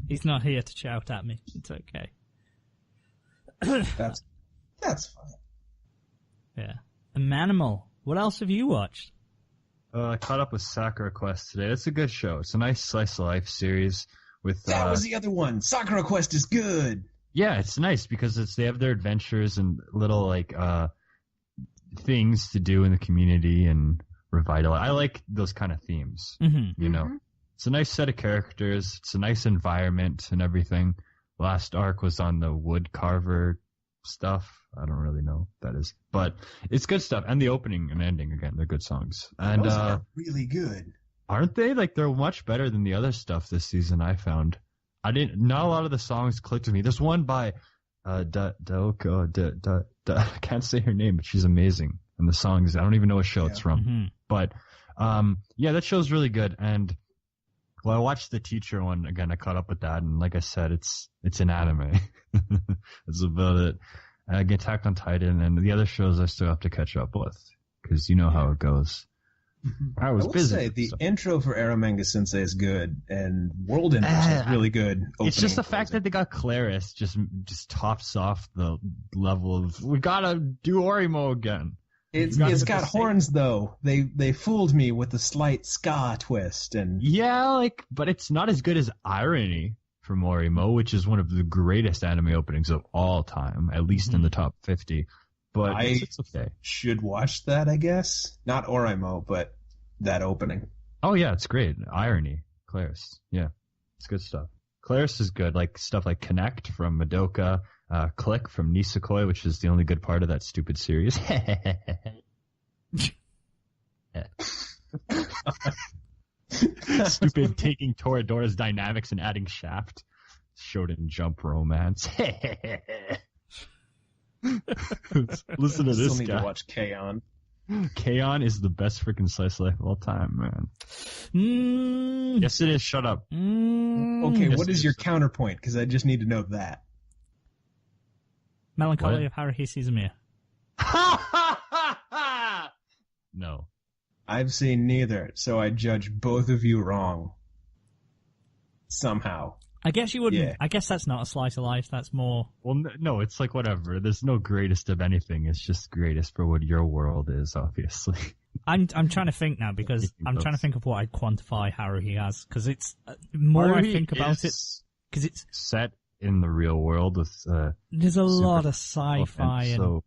He's not here to shout at me. It's okay. That's fine. Yeah. And Manimal, what else have you watched? I caught up with Sakura Quest today. It's a good show. It's a nice slice of life series with. That was the other one. Sakura Quest is good. Yeah, it's nice because they have their adventures and little like things to do in the community and revitalize. I like those kind of themes. Mm-hmm. You know, it's a nice set of characters. It's a nice environment and everything. Last arc was on the wood carver stuff. I don't really know what that is, but it's good stuff. And the opening and ending, again, they're good songs. And those are really good. Aren't they? Like, they're much better than the other stuff this season, I found. Not a lot of the songs clicked with me. There's one by Daoko, I can't say her name, but she's amazing. And the songs, I don't even know what show it's from. Mm-hmm. But, yeah, that show's really good. And, well, I watched the teacher one again. I caught up with that. And like I said, it's an anime. That's about it. Attack on Titan and the other shows I still have to catch up with. Because you know how it goes. I was busy. Say, the intro for Eromanga-Sensei is good, and World Enders is really good. It's just the fact that they got Claris just tops off the level of, we gotta do Orimo again. It's got horns, though. They fooled me with the slight ska twist. And yeah, but it's not as good as Irony from Orimo, which is one of the greatest anime openings of all time, at least in the top 50. But it's okay. Should watch that, I guess. Not Orimo, but that opening. Oh yeah, it's great. Irony, Claris. Yeah, it's good stuff. Claris is good, like stuff like Connect from Madoka, Click from Nisekoi, which is the only good part of that stupid series. Stupid taking Toradora's dynamics and adding Shaft. Shonen Jump romance. Listen to this Still need guy. to watch K-On! K-On! Is the best freaking slice of life of all time, man. Yes, it is. Shut up. Okay, Yes, what is your counterpoint? Because I just need to know that. Melancholy What? of Haruhi Suzumiya. No. I've seen neither, so I judge both of you wrong. Somehow. I guess you wouldn't. Yeah. I guess that's not a slice of life. That's more. Well, no, it's like whatever. There's no greatest of anything. It's just greatest for what your world is, obviously. I'm trying to think now because I'm trying to think of what I'd quantify Haruhi as because it's more Haruhi I think about it because it's set in the real world with there's a lot of super- sci-fi and so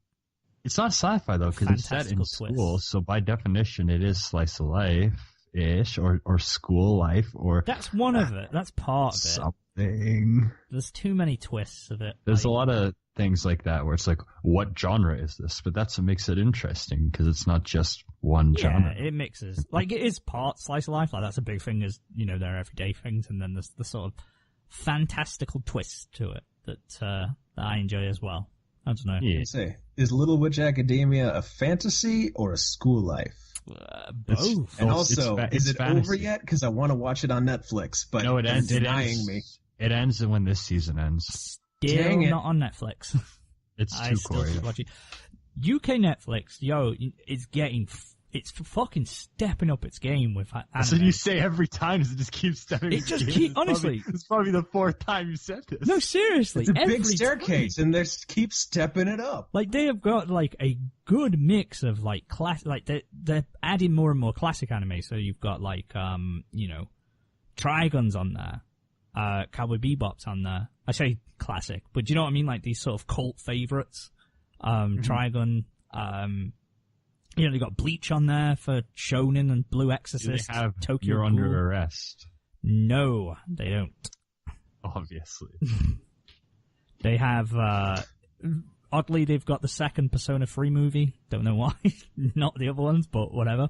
it's not sci-fi though because it's set in fantastical school. twists. So by definition, it is slice of life-ish or school life or that's one of it. That's part of it. something. There's too many twists of it. There's a lot of things like that where it's like, what genre is this? But that's what makes it interesting because it's not just one genre. Yeah, it mixes. Like it is part slice of life. Like that's a big thing. Is their everyday things, and then there's the sort of fantastical twist to it that I enjoy as well. I don't know. Yeah. Say, is Little Witch Academia a fantasy or a school life? Both. And It's also, is it fantasy. over yet? Because I want to watch it on Netflix, but No, it ends. it's denying me. It ends when this season ends. Still Dang it. not on Netflix. It's I too still core. keep watching. UK Netflix, it's fucking stepping up its game with anime. That's what you say every time. Is it just keeps stepping. It just keep- honestly. It's probably the fourth time you said this. No, seriously. It's a every big staircase, and they keep stepping it up. Like they have got like a good mix of like they're adding more and more classic anime. So you've got like Trigun's on there, Cowboy Bebop's on there, I say classic, but do you know what I mean? Like these sort of cult favorites. Trigun. They got Bleach on there for Shonen and Blue Exorcist. Do they have Tokyo You're Ghoul. Under Arrest? No, they don't. Obviously. They have, oddly, they've got the second Persona 3 movie. Don't know why. Not the other ones, but whatever.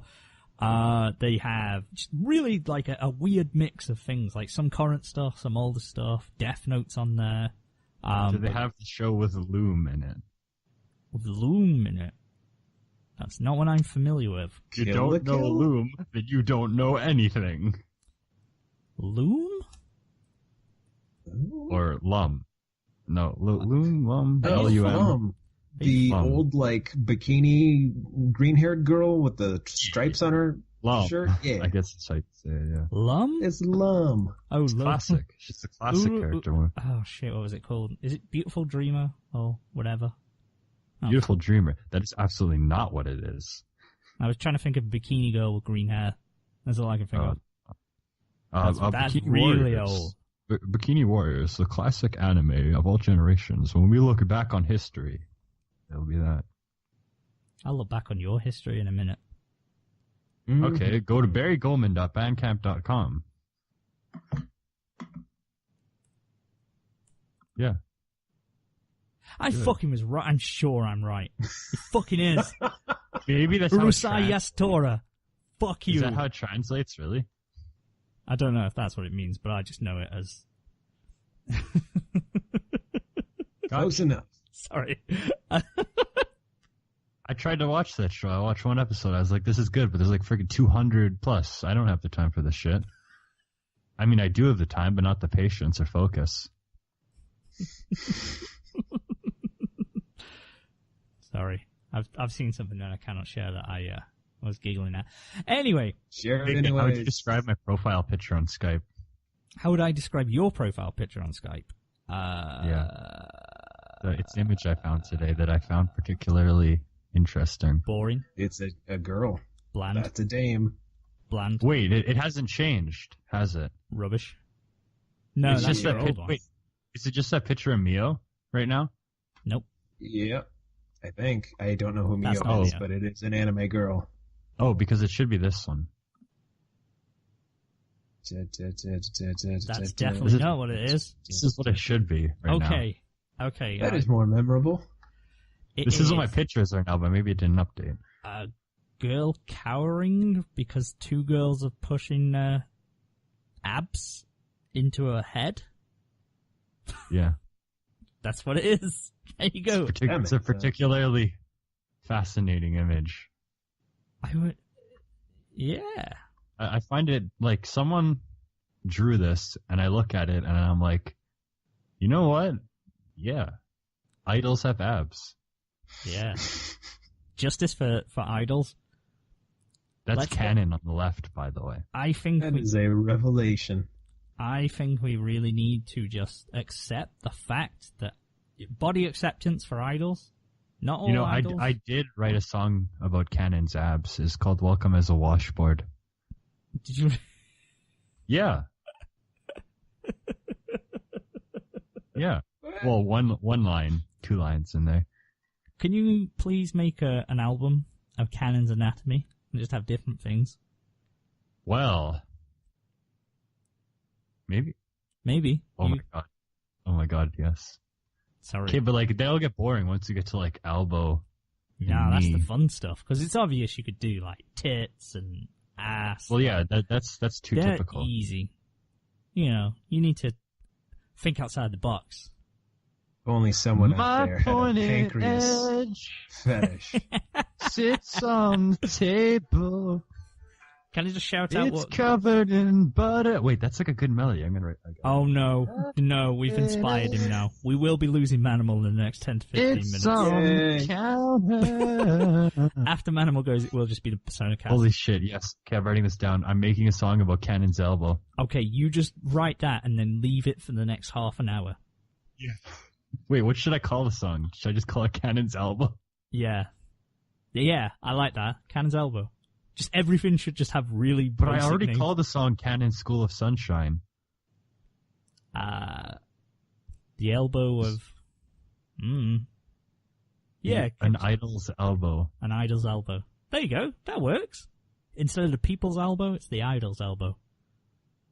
They have just really like a weird mix of things, like some current stuff, some older stuff, Death Note's on there. Do they have the show with Loom in it? With Loom in it? That's not what I'm familiar with. You don't know Loom, then you don't know anything. Loom? Or Lum. No, Loom, Lum, Oh, L-U-M. The old, like, bikini, green-haired girl with the stripes on her Lum. shirt? Yeah. I guess it's like, yeah. Lum? It's Lum. Oh, It's Lum. classic. She's a classic character one. Oh, shit, what was it called? Is it Beautiful Dreamer? Or whatever? Oh. Beautiful Dreamer. That is absolutely not what it is. I was trying to think of bikini girl with green hair. That's all I can think of. That's Bikini really Warriors. old. Bikini Warriors, the classic anime of all generations. When we look back on history, it'll be that. I'll look back on your history in a minute. Okay, go to barrygoldman.bandcamp.com. Yeah. I fucking was right. I'm sure I'm right. It fucking is. Maybe that's how it Urusai Yastora. Fuck you. Is that how it translates, really? I don't know if that's what it means, but I just know it as... Close enough. Sorry. I tried to watch that show. I watched one episode. I was like, this is good, but there's like freaking 200 plus. I don't have the time for this shit. I mean, I do have the time, but not the patience or focus. Sorry. I've seen something that I cannot share that I was giggling at. Anyway. Share it How would you anyway. describe my profile picture on Skype? How would I describe your profile picture on Skype? It's the image I found today that I found particularly interesting. Boring. It's a girl. Bland. That's a dame. Bland. Wait, it hasn't changed, has it? Rubbish. No, It's that's just your that old one. Wait, is it just that picture of Mio right now? Nope. Yeah. I think. I don't know who That's Mio not is, Mio. but it is an anime girl. Oh, because it should be this one. That's definitely not what it is. This is what it should be right now. Okay. Okay. That is more memorable. This is what my pictures are now, but maybe it didn't update. A girl cowering because two girls are pushing abs into her head. Yeah. That's what it is. There you go. It's a particularly fascinating image. Yeah. I find it like someone drew this and I look at it and I'm like, you know what? Yeah. Idols have abs. Yeah. Justice for idols. That's canon on the left, by the way. I think That is a revelation. I think we really need to just accept the fact that body acceptance for idols. Not all idols. I did write a song about Canon's abs. It's called Welcome as a Washboard. Did you? Yeah. Yeah. Well, one line, 2 lines in there. Can you please make an album of Canon's anatomy and just have different things? Well, maybe. Maybe. Oh my god, yes. Sorry. Okay, but like they'll get boring once you get to like elbow. Nah, that's the knee. fun stuff because it's obvious you could do like tits and ass. Well, yeah, that's too They're typical. easy. You know, you need to think outside the box. Only someone out My there had a pointed pancreas edge fetish. sits on the table. Can I just shout out It's what? covered in butter. Wait, that's like a good melody. I'm gonna write. Oh no, we've inspired him now. We will be losing Manimal in the next 10 to 15 It's minutes. on Yay. counter. After Manimal goes, it will just be the Persona cast. Holy shit! Yes. Okay, I'm writing this down. I'm making a song about Cannon's elbow. Okay, you just write that and then leave it for the next half an hour. Yeah. Wait, what should I call the song? Should I just call it Cannon's elbow? Yeah. Yeah, I like that. Cannon's elbow. Just everything should just have really But I basic already names. called the song Cannon School of Sunshine. The elbow of... Yeah. An idol's elbow. An idol's elbow. There you go. That works. Instead of the people's elbow, it's the idol's elbow.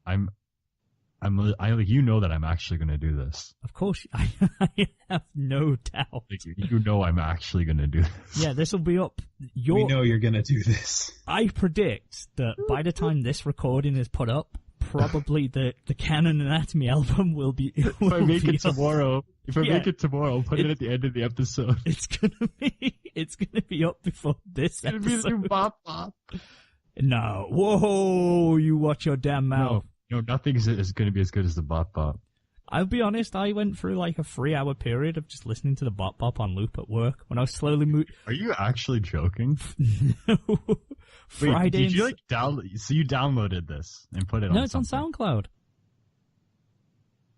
You know that I'm actually going to do this. Of course, I have no doubt. Like, you know I'm actually going to do this. Yeah, this will be up. We know you're going to do this. I predict that by the time this recording is put up, probably the Canon Anatomy album will be. If I make it tomorrow, I'll put it at the end of the episode. It's gonna be up before this episode. It's gonna be bop bop. No, whoa! You watch your damn mouth. No, nothing is going to be as good as the bop bop. I'll be honest, I went through like a 3-hour period of just listening to the bop bop on loop at work when I was slowly Are you actually joking? No. Wait, Friday. did you like download? So you downloaded this and put it on? No, it's something. on SoundCloud.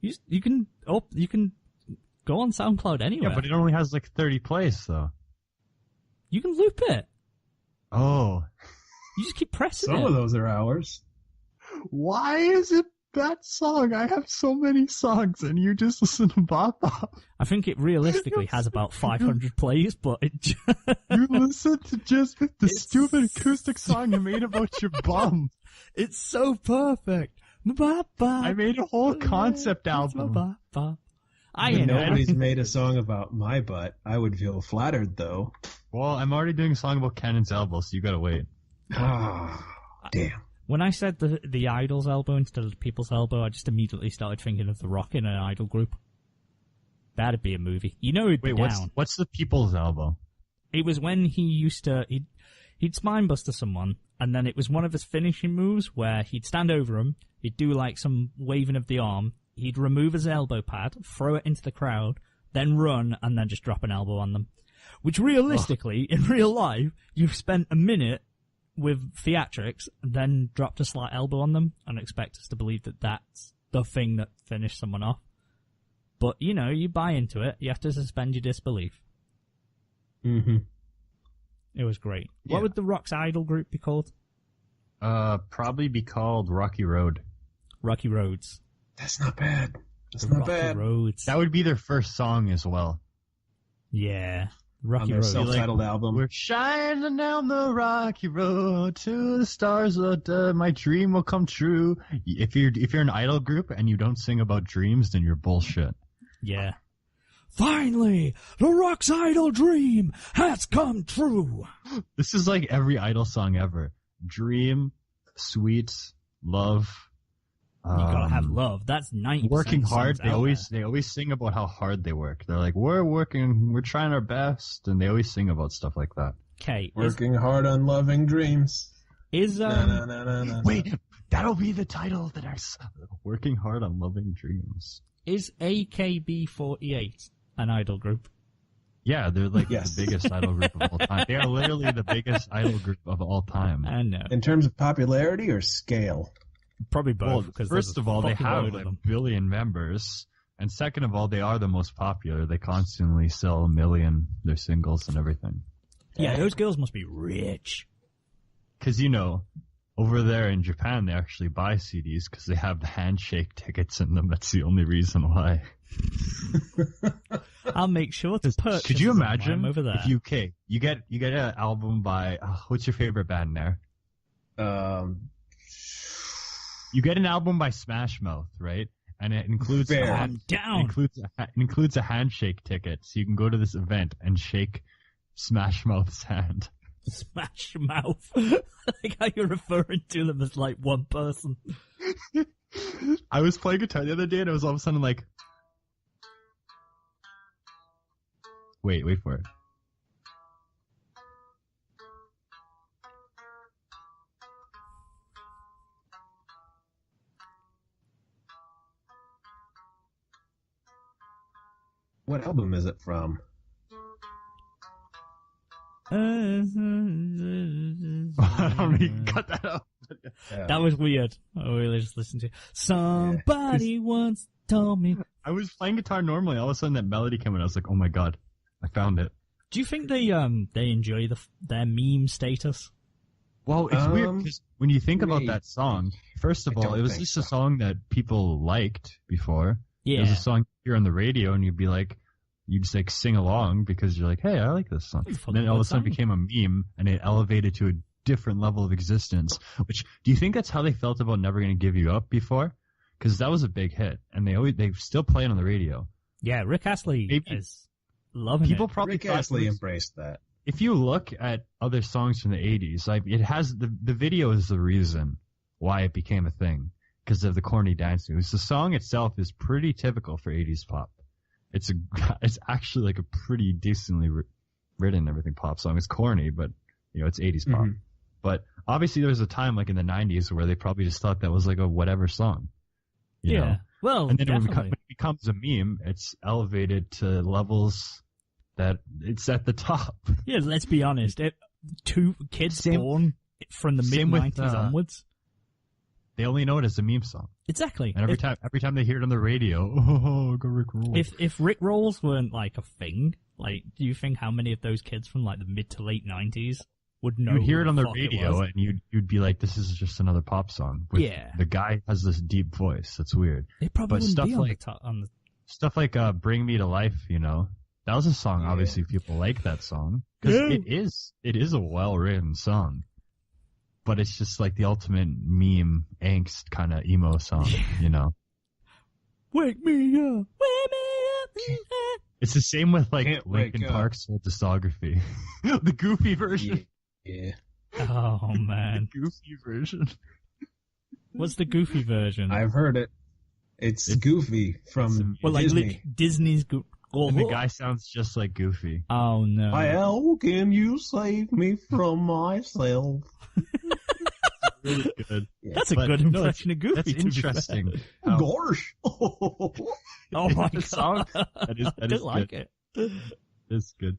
You can go on SoundCloud anywhere. Yeah, but it only has like 30 plays though. You can loop it. Oh. You just keep pressing Some it. of those are ours. Why is it that song? I have so many songs, and you just listen to Bop Bop. I think it realistically has about 500 plays, but it just... You listen to just the stupid acoustic song you made about your bum. It's so perfect. I made a whole concept album. Nobody's made a song about my butt. I would feel flattered, though. Well, I'm already doing a song about Cannon's elbow, so you gotta wait. Ah, damn. When I said the idol's elbow instead of the people's elbow, I just immediately started thinking of The Rock in an idol group. That'd be a movie. You know he'd be down. What's the people's elbow? It was when he used to... He'd spinebuster someone, and then it was one of his finishing moves where he'd stand over him, he'd do like some waving of the arm, he'd remove his elbow pad, throw it into the crowd, then run, and then just drop an elbow on them. Which realistically, in real life, you've spent a minute with theatrics, and then dropped a slight elbow on them, and expect us to believe that that's the thing that finished someone off. But, you know, you buy into it, you have to suspend your disbelief. Mm-hmm. It was great. Yeah. What would the Rock's idol group be called? Probably be called Rocky Road. Rocky Roads. That's not bad. That's The not Rocky bad. Roads. That would be their first song as well. Yeah. On Rocky their Roads. self-titled album. We're shining down the rocky road to the stars. My dream will come true. If you're an idol group and you don't sing about dreams, then you're bullshit. Yeah. Finally, the Rock's idol dream has come true. This is like every idol song ever. Dream, sweet, love. You gotta have love. That's 90%. Working hard. songs out They always sing about how hard they work. They're like, we're trying our best, and they always sing about stuff like that. Okay. Working hard on loving dreams. Is Wait, that'll be the title of the next. Working hard on loving dreams. Is AKB48 an idol group? Yeah, they're like Yes. the biggest idol group of all time. They are literally the biggest idol group of all time. I know. In terms of popularity or scale? Probably both. Well, because first of all, they have load of a them. billion members, and second of all, they are the most popular. They constantly sell 1 million their singles and everything. Yeah, those girls must be rich. Because you know, over there in Japan, they actually buy CDs because they have the handshake tickets in them. That's the only reason why. I'll make sure to purchase. Could you them while imagine I'm over there? if you get an album by what's your favorite band there? You get an album by Smashmouth, right? And it includes Fair. I'm down. includes a handshake ticket, so you can go to this event and shake Smashmouth's hand. Smash Mouth. Like how you're referring to them as like one person. I was playing guitar the other day, and I was all of a sudden like, wait for it. What album is it from? I don't even cut that out. That was weird. I really just listened to. Somebody once told me. I was playing guitar normally. All of a sudden, that melody came in. I was like, "Oh my god, I found it." Do you think they enjoy their meme status? Well, it's weird because when you think about wait. that song, first of I all, don't it was think just so. a song that people liked before. Yeah. There's a song you hear on the radio, and you'd be like, you just like sing along because you're like, hey, I like this song. And then all of a sudden it became a meme, and it elevated to a different level of existence. Which, do you think that's how they felt about Never Gonna Give You Up before? Because that was a big hit, and they still play it on the radio. Yeah, Rick Astley is loving People it. probably Rick Astley embraced that. If you look at other songs from the 80s, like it has the video is the reason why it became a thing, because of the corny dance moves. The song itself is pretty typical for 80s pop. It's actually like a pretty decently written everything pop song. It's corny, but it's 80s pop. Mhm. But obviously there was a time like in the 90s where they probably just thought that was like a whatever song. You know? Well, And then when definitely. it becomes a meme, it's elevated to levels that it's at the top. Yeah, let's be honest. Two kids born from the same with, mid-90s onwards. They only know it as a meme song. Exactly. And every time they hear it on the radio, oh, go Rick Roll. If Rick Rolls weren't like a thing, like, do you think how many of those kids from like the mid to late 90s would know? You'd hear it on the fuck it radio, was? and you'd be like, "This is just another pop song." Yeah. The guy has this deep voice. That's weird. It probably But wouldn't stuff be on like- the top. On the, Stuff like "Bring Me to Life," that was a song. Yeah. Obviously, people like that song because Yeah. it is a well written song. But it's just like the ultimate meme angst kind of emo song, Wake me up, wake me up. It's the same with like Can't wake Linkin up. Park's whole discography, the goofy version. Yeah. Oh man, Goofy version. what's the goofy version? I've heard it. It's Goofy from well, like Disney. Disney's. And the guy sounds just like Goofy. Oh no. How can you save me from myself? Really good. That's a But good no, impression of Goofy. That's to be fair. interesting. How- Gosh. Oh my The song- god, that is I don't like good. it. It's good.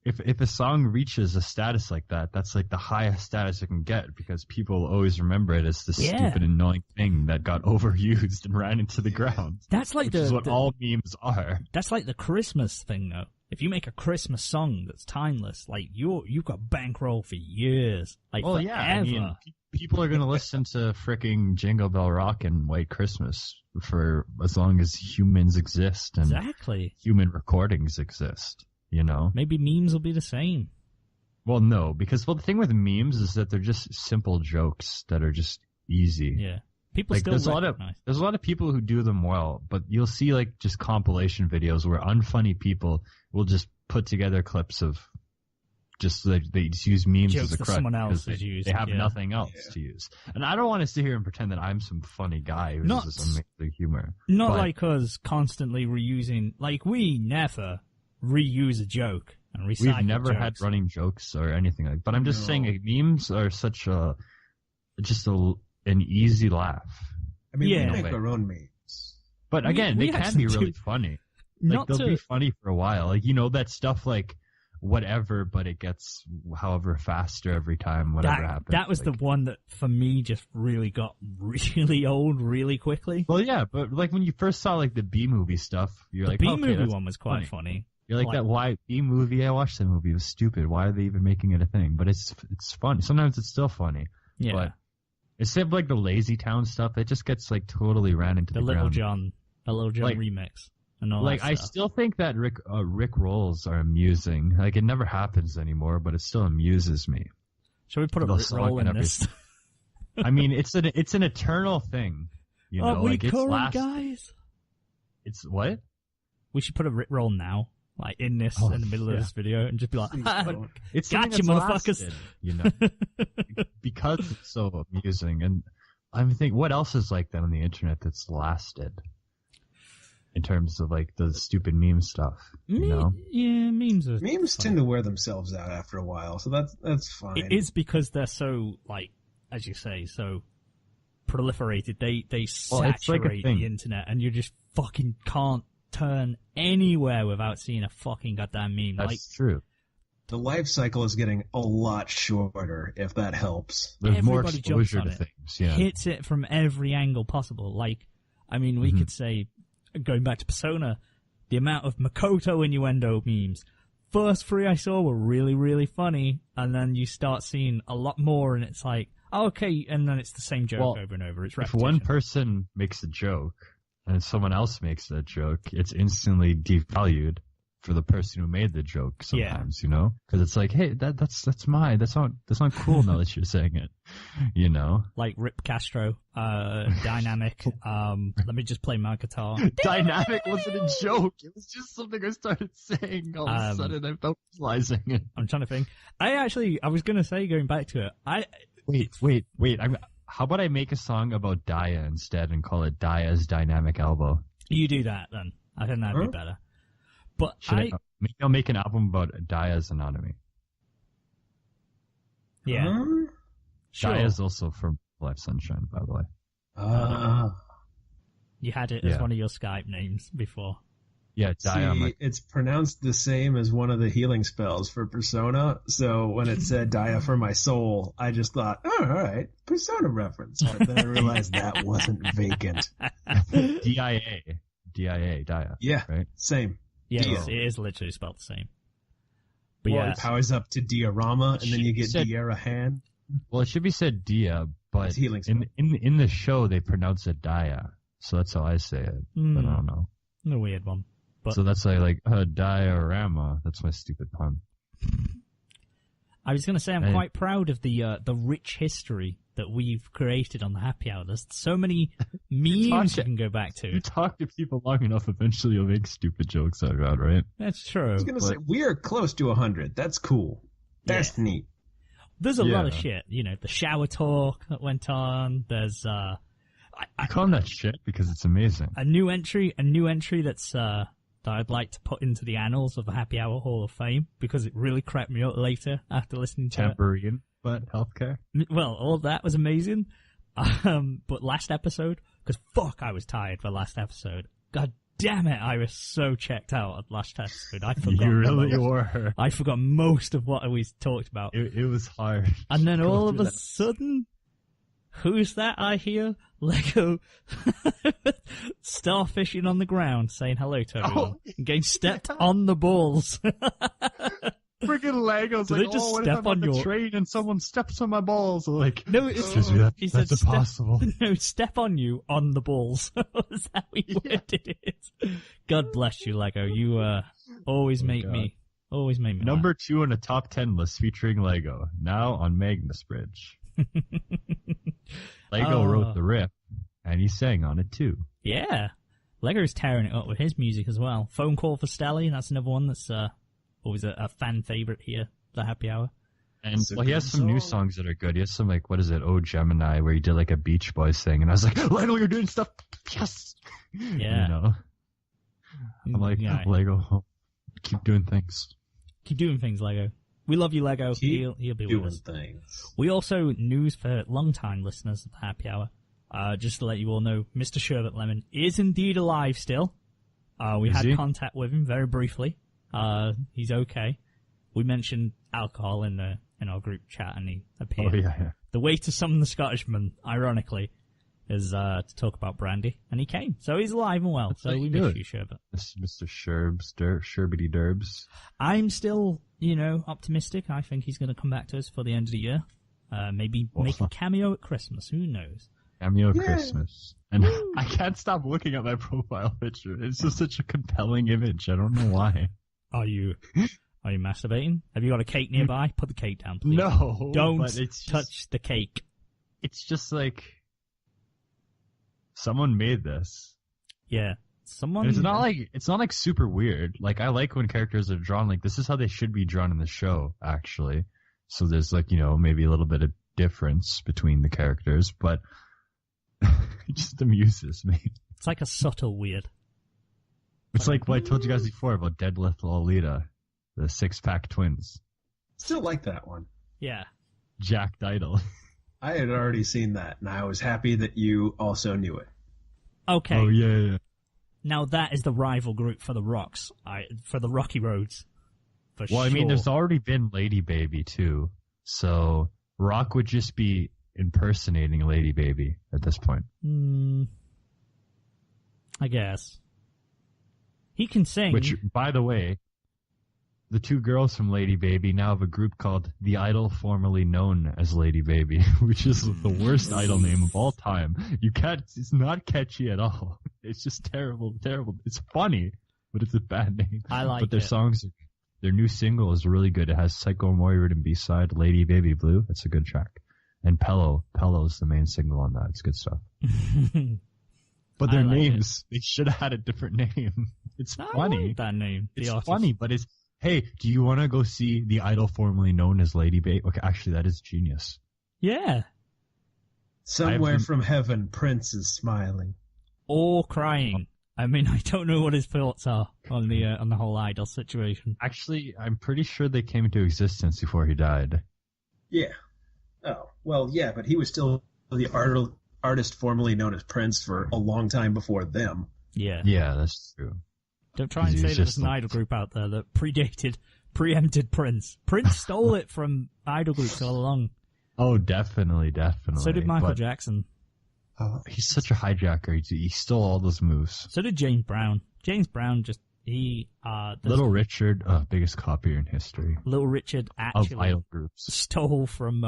If a song reaches a status like that, that's like the highest status it can get because people always remember it as this Yeah. stupid, annoying thing that got overused and ran into the ground. That's like Which is what the all memes are. that's like the Christmas thing though. If you make a Christmas song that's timeless, like you've got bankroll for years, like Well, forever. yeah, I mean, people are gonna listen to fricking Jingle Bell Rock and White Christmas for as long as humans exist and exactly. human recordings exist. Maybe memes will be the same. Well, no, because the thing with memes is that they're just simple jokes that are just easy. Yeah, people Like still there's recognize. a lot of people who do them well, but you'll see like just compilation videos where unfunny people will just put together clips of just they just use memes Jokes as a that crutch someone else because has used, they have yeah. nothing else to use. And I don't want to sit here and pretend that I'm some funny guy who's Not- just amazing humor. Not but- like us constantly reusing. Like we never reuse a joke and recycle. We've never had jokes. running jokes or anything like. But I'm just No. saying, like, memes are such an easy laugh. I mean, Yeah. we make our own memes. But We- again, we they can actually be really do- funny. Like Not they'll to be funny for a while. Like that stuff like whatever, but it gets however faster every time whatever happens. that was like, the one that for me just really got really old really quickly. Well, yeah, but like when you first saw like the B movie stuff, you're The like, B okay, movie that's one was quite funny. You're like Like- that. Why B movie? I watched that movie. It was stupid. Why are they even making it a thing? But it's funny. Sometimes it's still funny. Yeah, But instead of like the Lazy Town stuff, it just gets like totally ran into the the Little ground. John Like- remix and all Like that I stuff. still think that Rick rolls are amusing. Like it never happens anymore, but it still amuses me. Shall we put a the Rick song roll and in this? I mean, it's an eternal thing. You know, Are we like it's current guys? It's what? We should put a Rick roll now, like in this Oh, in the middle of yeah. this video, and just be like, Please "Ah, don't. It's Gotcha, something that's motherfuckers. lasted, you know, because it's so amusing. And I'm thinking, what else is like that on the internet that's lasted? In terms of like the stupid meme stuff, you know? yeah, memes are Memes fun. tend to wear themselves out after a while, so that's fine. It is because they're so, like, as you say, so proliferated. They Well, it's like a saturate thing. the internet, and you just fucking can't turn anywhere without seeing a fucking goddamn meme. That's Like, true. The life cycle is getting a lot shorter, if that helps. There's more everybody jumps exposure on to it. things. Yeah. hits it from every angle possible. Like, I mean, we Mhm. could say, going back to Persona, the amount of Makoto innuendo memes. First three I saw were really, really funny, and then you start seeing a lot more, and it's like, oh, okay, and then it's the same joke Well, over and over. It's If repetition. one person makes a joke, and someone else makes that joke, it's instantly devalued for the person who made the joke sometimes, you know? Because it's like, hey, that's not cool now that you're saying it, you know? Like Rip Castro, Dynamic, let me just play my guitar. Dynamic wasn't a joke. It was just something I started saying all of a sudden. I felt realizing it. I'm trying to think. I was going to say, going back to it, Wait. How about I make a song about Daya instead and call it Daya's Dynamic Elbow? You do that then. I think that'd be better. But maybe I'll make an album about Daya's anatomy. Yeah. Sure. Daya's also from Life Sunshine, by the way. You had it as one of your Skype names before. Yeah, Daya. See, it's pronounced the same as one of the healing spells for Persona, so when it said Daya for my soul, I just thought, oh, all right, Persona reference. But then I realized that wasn't Vacant. DIA, Daya. Yeah, right? Same. Yeah, Dio. it is literally spelled the same. But Well, yeah, it powers up to Diorama, and then you get Diarahan. Well, it should be said Dia, but It's healing spell. in the show they pronounce it Daya, so that's how I say it. But I don't know. a weird one. But So that's like diorama. That's my stupid pun. I was going to say I'm quite proud of the rich history that we've created on the Happy Hour. There's so many memes you can go back You to. talk to people long enough, eventually you'll make stupid jokes out of it, right? That's true. I was going to say, we are close to 100. That's cool. That's neat. There's a lot of Yeah. shit. You know, the shower talk that went on. There's I call them that shit because it's amazing. a new entry that's that I'd like to put into the annals of the Happy Hour Hall of Fame because it really cracked me up later after listening to Tambourine, but healthcare. it. Well, all of that was amazing. But last episode, because fuck, I was tired for last episode. God damn it, I was so checked out at last episode. I forgot. You really were. I forgot most of what we talked about. It was hard. And then Go all of through a that. sudden, who's that I hear? Lego starfishing on the ground saying hello to everyone. And getting stepped on the balls. Freaking Legos. Do like, they just what step if I'm on the your- train and someone steps on my balls? Like, No, it's excuse me, he said that's impossible. No, step on you on the balls. That's how he worded it. God bless you, Lego. You always make God. me Number 2 on a top 10 list featuring Lego, now on Magnus Bridge. Lego wrote the riff, and he sang on it too. Yeah. Lego's tearing it up with his music as well. Phone Call for Stelly, that's another one that's always a fan favorite here, the Happy Hour. And It's a well, he has good some new song. songs that are good. He has some like, what is it, Oh Gemini, where he did like a Beach Boys thing, and I was like, Lego, you're doing stuff. Yes. Yeah. You know. I'm like, Yeah. Lego, keep doing things. Keep doing things, Lego. We love you, Lego. Keep He'll be with Doing us. things. We also, news for long-time listeners of the Happy Hour, just to let you all know, Mr. Sherbet Lemon is indeed alive still. We Is had he? contact with him very briefly. He's okay. We mentioned alcohol in our group chat and he appeared. Oh yeah. The way to summon the Scottishman, ironically, is to talk about brandy, and he came. So he's alive and well. That's So how we you do miss it. you, Sherbet. Mr. Sherbety Derbs. I'm still, optimistic. I think he's going to come back to us for the end of the year. Maybe make a cameo at Christmas. Who knows? Cameo Yeah. Christmas. And I can't stop looking at my profile picture. It's just such a compelling image. I don't know why. Are you masturbating? Have you got a cake nearby? Put the cake down, please. No. Don't but it's just, touch the cake. It's just like someone made this. Yeah. Someone. And it's not like super weird. Like I like when characters are drawn like this is how they should be drawn in the show, actually. So there's like, maybe a little bit of difference between the characters, but it just amuses me. It's like a subtle weird. It's like what I told you guys before about Deadlift Lolita, the six-pack twins, Still like that one. Yeah. Jack Idol. I had already seen that, and I was happy that you also knew it. Okay. Oh yeah. Now that is the rival group for the Rocks. For the Rocky Roads. For Well, I mean, sure. there's already been Lady Baby too, so Rock would just be impersonating Lady Baby at this point. I guess. He can sing. Which, by the way, the two girls from Lady Baby now have a group called The Idol, formerly known as Lady Baby, which is the worst idol name of all time. It's not catchy at all. It's just terrible. It's funny, but it's a bad name. I like But their it. songs, their new single is really good. It has Psycho Moira and B-side, Lady Baby Blue. That's a good track. And Pello's the main single on that. It's good stuff. But their I like names, they should have had a different name. It's I funny. like that name. The It's artist. funny, but it's, hey, do you want to go see the idol formerly known as Lady Babe? Okay, actually, that is genius. Yeah. Somewhere from heaven, Prince is smiling. Or crying. I mean, I don't know what his thoughts are on the whole idol situation. Actually, I'm pretty sure they came into existence before he died. Yeah. Oh, well, yeah, but he was still the artist formerly known as Prince for a long time before them. Yeah. Yeah, that's true. Don't try and He's say that there's just an idol group out there that preempted Prince. Prince stole it from idol groups all along. Oh, definitely. So did Michael But Jackson. he's such a hijacker. He stole all those moves. So did James Brown. James Brown Little Richard, biggest copier in history Little Richard of actually idol groups. stole from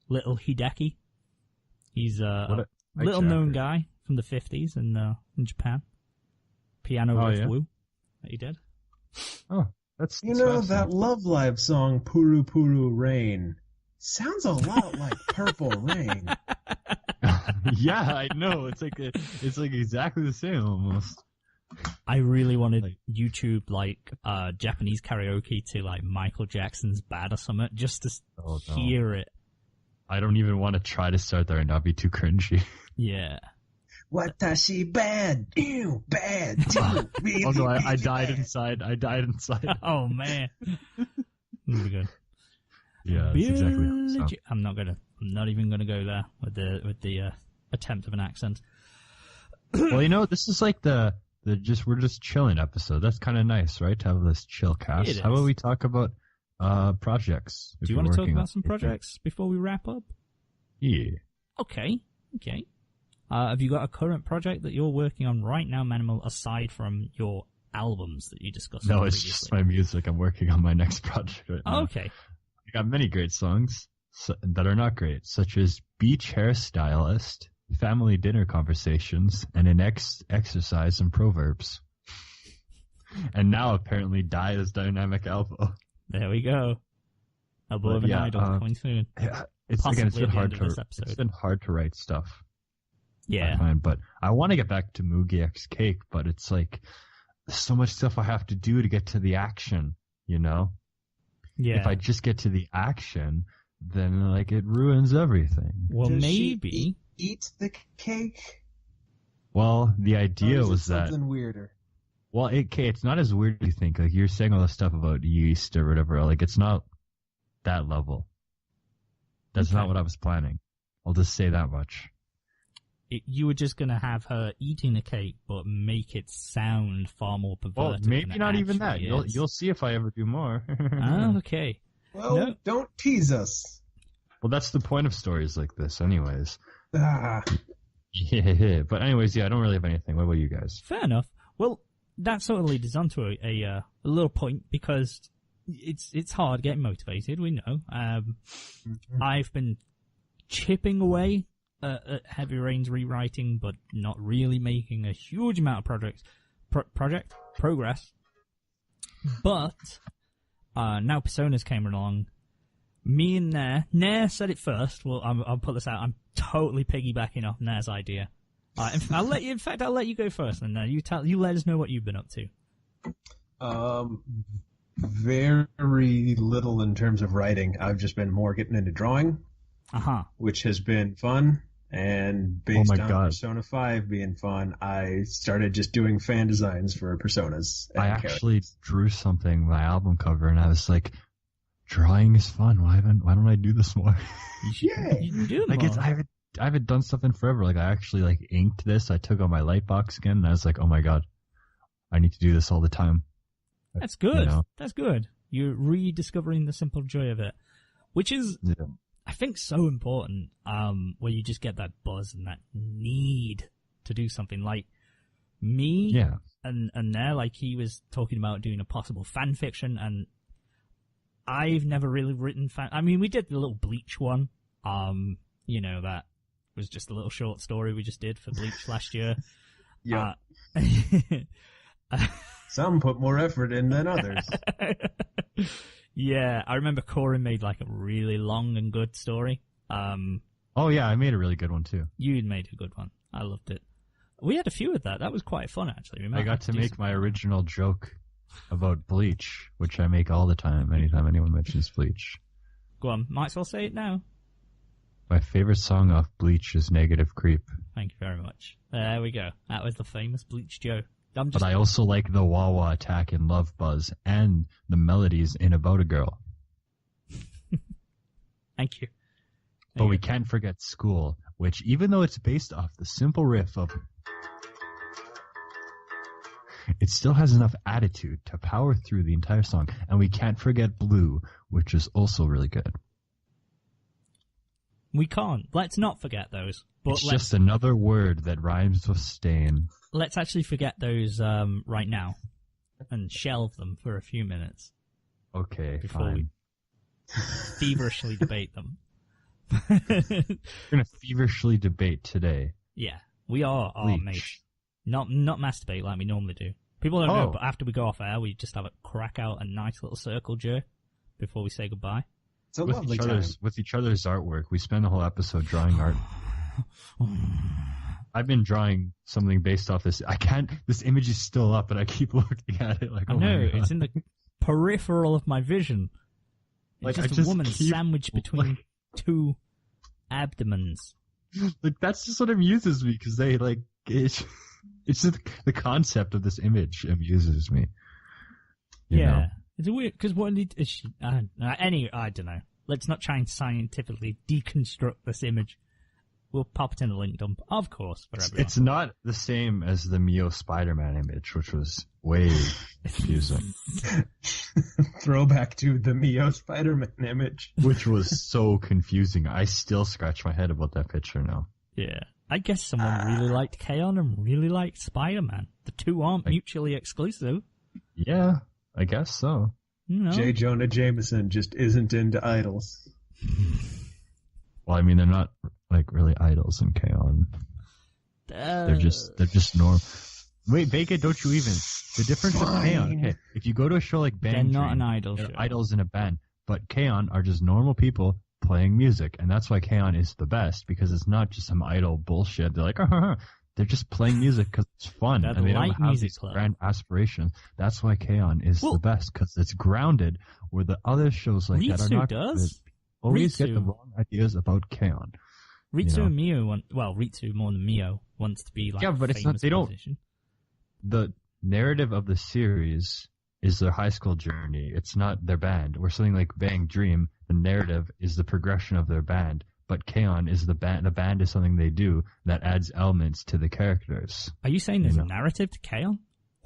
Little Hideki. He's a What little known guy from the 50s in Japan. Piano riff yeah? woo that he did. Oh, that's You know, fascinating. that Love Live song, Puru Puru Rain, sounds a lot like Purple Rain. Yeah, I know. It's like exactly the same almost. I really wanted YouTube Japanese karaoke to like Michael Jackson's Bad or something just to Oh, no. hear it. I don't even want to try to start there and not be too cringy. Yeah. Watashi bad, ew, bad, too. Really, Oh no, I really died bad. inside. Oh man. That'd be good. Yeah, that's exactly how it sounds. I'm not even gonna go there with the attempt of an accent. Well, you know, this is like we're just chilling episode. That's kind of nice, right? To have this chill cast. It How about is. we talk about projects? Do you want to talk about some projects before we wrap up? Yeah. Okay. Have you got a current project that you're working on right now, Manimal, aside from your albums that you discussed No, it's previously? just my music. I'm working on my next project right now. Okay. I got many great songs that are not great, such as Beach Hairstylist, Family Dinner Conversations, and an Exercise in Proverbs. And now apparently Die as Dynamic Elbow. There we go. Above an idol coming soon. Yeah, it's Possibly been at the hard end of this episode. it's been hard to write stuff. Yeah. I find, but I want to get back to Mugi X Cake, but it's like there's so much stuff I have to do to get to the action, you know? Yeah. If I just get to the action, then like it ruins everything. Well, Does maybe. she eat the cake? Well, the Or idea is it was that something weirder. well, it's not as weird as you think. Like you're saying all this stuff about yeast or whatever. Like it's not that level. That's Okay. not what I was planning. I'll just say that much. You were just going to have her eating a cake, but make it sound far more perverted. Well, than maybe it not even that. actually is. You'll see if I ever do more. Ah, okay. Well, No. don't tease us. Well, that's the point of stories like this, anyways. Ah, Yeah, but anyways, yeah, I don't really have anything. What about you guys? Fair enough. Well, that sort of leads us on to a little point because it's hard getting motivated. We know. I've been chipping away at Heavy Rain's rewriting, but not really making a huge amount of progress. But now Personas came along. Me and Nair said it first. Well, I'll put this out. I'm totally piggybacking off Nair's idea. I'll let you go first, and you let us know what you've been up to. very little in terms of writing. I've just been more getting into drawing, which has been fun. And based my on God. Persona 5 being fun, I started just doing fan designs for Personas. and I characters. actually drew something, my album cover, and I was like, drawing is fun. Why don't I do this more? Yeah. You can do Like more. I haven't done something forever. Like I actually like inked this. I took out my Lightbox again, and I was like, oh my God, I need to do this all the time. That's good. You know? That's good. You're rediscovering the simple joy of it, which is, Yeah. I think, so important. Where you just get that buzz and that need to do something. Like me Yeah. and there, like, he was talking about doing a possible fan fiction, and I've never really written fan. I mean, we did the little Bleach one. That was just a little short story we just did for Bleach last year. Yeah. Some put more effort in than others. Yeah, I remember Corin made like a really long and good story. Oh yeah, I made a really good one too. You made a good one. I loved it. We had a few of that. That was quite fun, actually. I got to make my original joke about Bleach, which I make all the time, anytime anyone mentions Bleach. Go on, might as well say it now. My favorite song off Bleach is Negative Creep. Thank you very much. There we go. That was the famous Bleach joke. But I also like the Wawa attack in Love Buzz and the melodies in About a Girl. Thank you. But we can't forget School, which, even though it's based off the simple riff of... it still has enough attitude to power through the entire song. And we can't forget Blue, which is also really good. We can't. Let's not forget those. But it's just another word that rhymes with stain. Let's actually forget those right now and shelve them for a few minutes. Okay, before fine. we feverishly debate them. We're going to feverishly debate today. Yeah, we are, mate. Not masturbate like we normally do. People don't know, but after we go off air, we just have a crack out a nice little circle jerk before we say goodbye. It's a lovely time. With each other's artwork, we spend the whole episode drawing art. I've been drawing something based off this. This image is still up, and I keep looking at it like, I know, it's in the peripheral of my vision. It's like, just a woman sandwiched between two abdomens. Like, that's just what amuses me, because they, like, it's just the concept of this image amuses me. You know? It's weird, because anyway, I don't know. Let's not try and scientifically deconstruct this image. We'll pop it in the link dump, of course, for everyone. It's not the same as the Mio Spider-Man image, which was way confusing. Throwback to the Mio Spider-Man image. Which was so confusing. I still scratch my head about that picture now. Yeah. I guess someone really liked K-On! And really liked Spider-Man. The two aren't mutually exclusive. Yeah, I guess so. No. J. Jonah Jameson just isn't into idols. Well, I mean, they're not, like, really idols in K-On! They're just normal. Wait, Vacant, don't you even? The difference with K-On! Okay, if you go to a show like Bang they're not Dream, an idol they're show. idols in a band, but K-On! Are just normal people playing music, and that's why K-On! Is the best, because it's not just some idol bullshit. They're like, they're just playing music because it's fun, They're and they don't light have music these club. grand aspirations. That's why K-On! Is the best, because it's grounded, where the other shows like that are not. does. Always get the Ritsu. wrong ideas about K-On! Ritsu and Mio Ritsu more than Mio wants to be like but it's famous not. They don't. musician. The narrative of the series is their high school journey. It's not their band. Or something like Bang Dream, the narrative is the progression of their band. But K-On! Is the band. The band is something they do that adds elements to the characters. Are you saying there's a narrative to K-On!?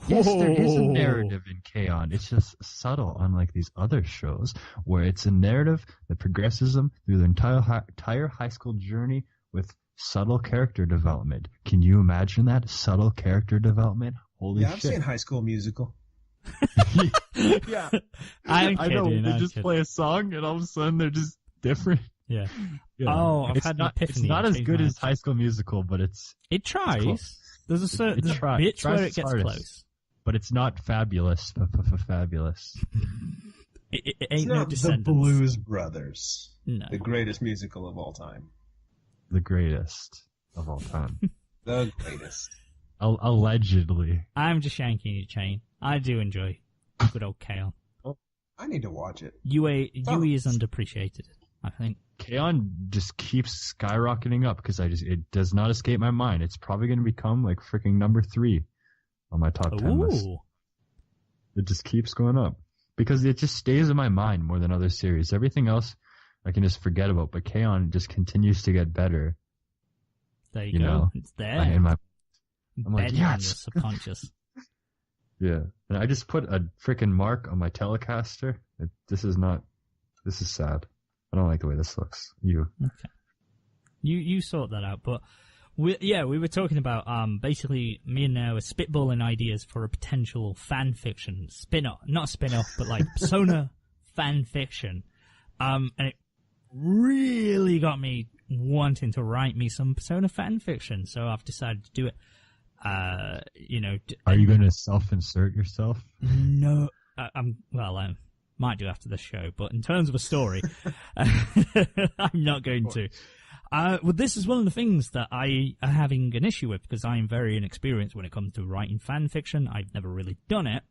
Yes, there is a narrative in K-On! It's just subtle, unlike these other shows, where it's a narrative that progresses them through their entire high school journey with subtle character development. Can you imagine that? Subtle character development? Holy shit. I've seen High School Musical. Yeah. I'm I know, kidding. they I'm just kidding. play a song and all of a sudden they're just different. Yeah. Yeah. Oh, I've it's had not, an epiphany. It's not as Changed good my as answer. High School Musical, but It tries. close. There's a certain It tries bits where it its gets hardest. close. but it's not fabulous. Fabulous. It It's ain't no not the Descendants. Blues Brothers, No. the greatest musical of all time. The greatest of all time. The greatest. Allegedly. I'm just yanking your chain. I do enjoy good old K-On! I need to watch it. Yui is underappreciated, I think. K-On! Just keeps skyrocketing up because it does not escape my mind. It's probably going to become like freaking number 3 on my top 10 list. Ooh. It just keeps going up because it just stays in my mind more than other series. Everything else I can just forget about, but K-On! Just continues to get better. There you You go. know, It's there. I'm like, Embedded in your yes. subconscious. Yeah, and I just put a freaking mark on my Telecaster. This is sad. I don't like the way this looks. You sort that out. But We were talking about basically me and Nao were spitballing ideas for a potential fan fiction spin-off, not a spin-off, but like Persona fan fiction. And it really got me wanting to write me some Persona fan fiction, so I've decided to do it. Are you going to self-insert yourself? No, I might do after the show, but in terms of a story, I'm not going to. Well, this is one of the things that I am having an issue with because I am very inexperienced when it comes to writing fan fiction. I've never really done it,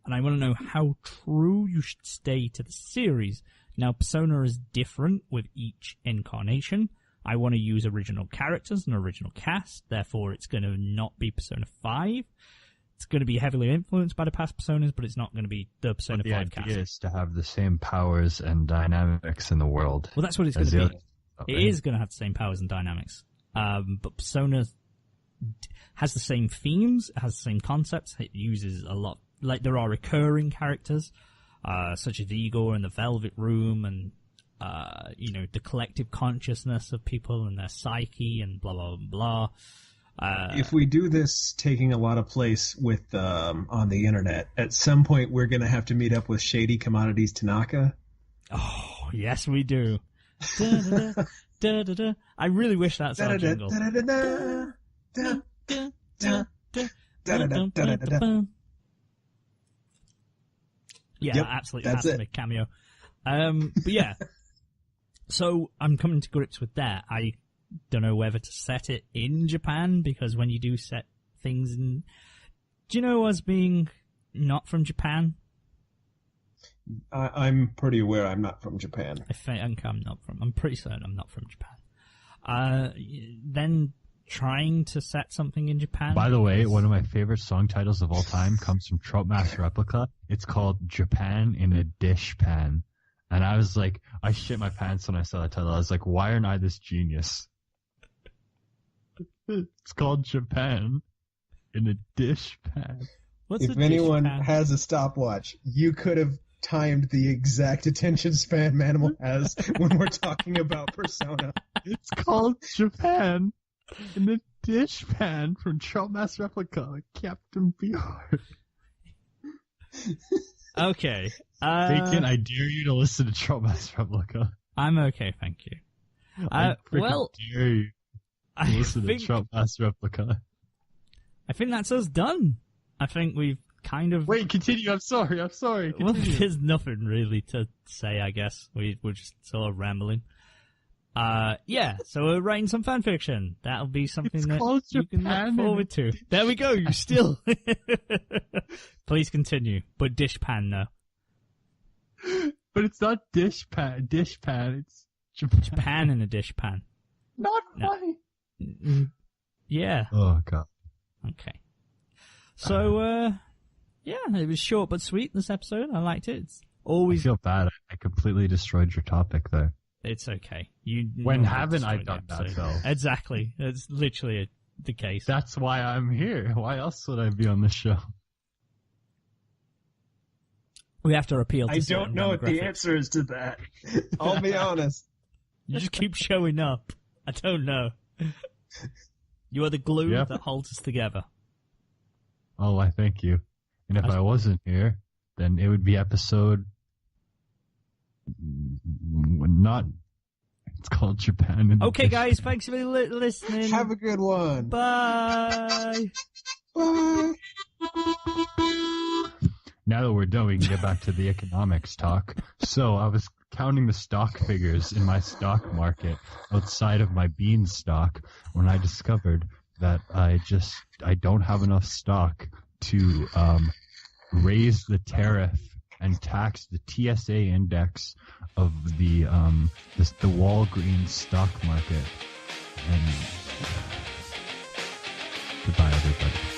and I want to know how true you should stay to the series. Now, Persona is different with each incarnation. I want to use original characters and original cast, therefore it's going to not be Persona 5. It's going to be heavily influenced by the past Personas, but it's not going to be the Persona 5 cast. The idea is to have the same powers and dynamics in the world. Well, that's what it's going to be. It is going to have the same powers and dynamics. But Persona has the same themes, it has the same concepts, it uses a lot, like there are recurring characters, such as Igor and the Velvet Room and, the collective consciousness of people and their psyche and blah, blah, blah. If we do this taking a lot of place with on the internet, at some point we're going to have to meet up with Shady Commodities Tanaka. Oh, yes, we do. Da, da, da, da, da, da. I really wish that's our jingle. Yeah, yep, absolutely. That's a cameo. But yeah, so I'm coming to grips with that. I don't know whether to set it in Japan, because when you do set things in... Do you know us being not from Japan? I'm pretty aware I'm not from Japan. I'm pretty certain I'm not from Japan. Then trying to set something in Japan. By the way, one of my favorite song titles of all time comes from Troutmaster Replica. It's called Japan in a Dish Pan. And I was like, I shit my pants when I saw that title. I was like, why aren't I this genius? It's called Japan in a Dish Pan. If anyone has a stopwatch, you could have timed the exact attention span Manimal has when we're talking about Persona. It's called Japan in a Dish Pan from Troutmaster Replica, Captain Beefheart. Okay. Vacant, I dare you to listen to Troutmaster Replica. I'm okay, thank you. I dare you to listen to Troutmaster Replica. I think that's us done. I think we've kind of... Wait, continue. I'm sorry. Continue. Well, there's nothing really to say, I guess. We're just sort of rambling. So we're writing some fan fiction. That'll be something that you can look forward to. There we go. You still... Please continue. But dish pan, though. But it's not dish pan. It's Japan in a dish pan. Not funny. Yeah. Oh, God. Okay. So, it was short but sweet, this episode. I liked it. It's always... I feel bad. I completely destroyed your topic there. It's okay. When haven't I done that, though? Exactly. It's literally the case. That's why I'm here. Why else would I be on the show? We have to appeal to I don't know what the answer is to that. I'll be honest. You just keep showing up. I don't know. You are the glue that holds us together. Oh, I thank you. And if I wasn't here, then it would be episode... It's called Japan. Okay, guys, thanks for listening. Have a good one. Bye. Bye. Now that we're done, we can get back to the economics talk. So I was counting the stock figures in my stock market outside of my beanstalk when I discovered that I don't have enough stock to raise the tariff and tax the TSA index of the Walgreens stock market. And goodbye, everybody.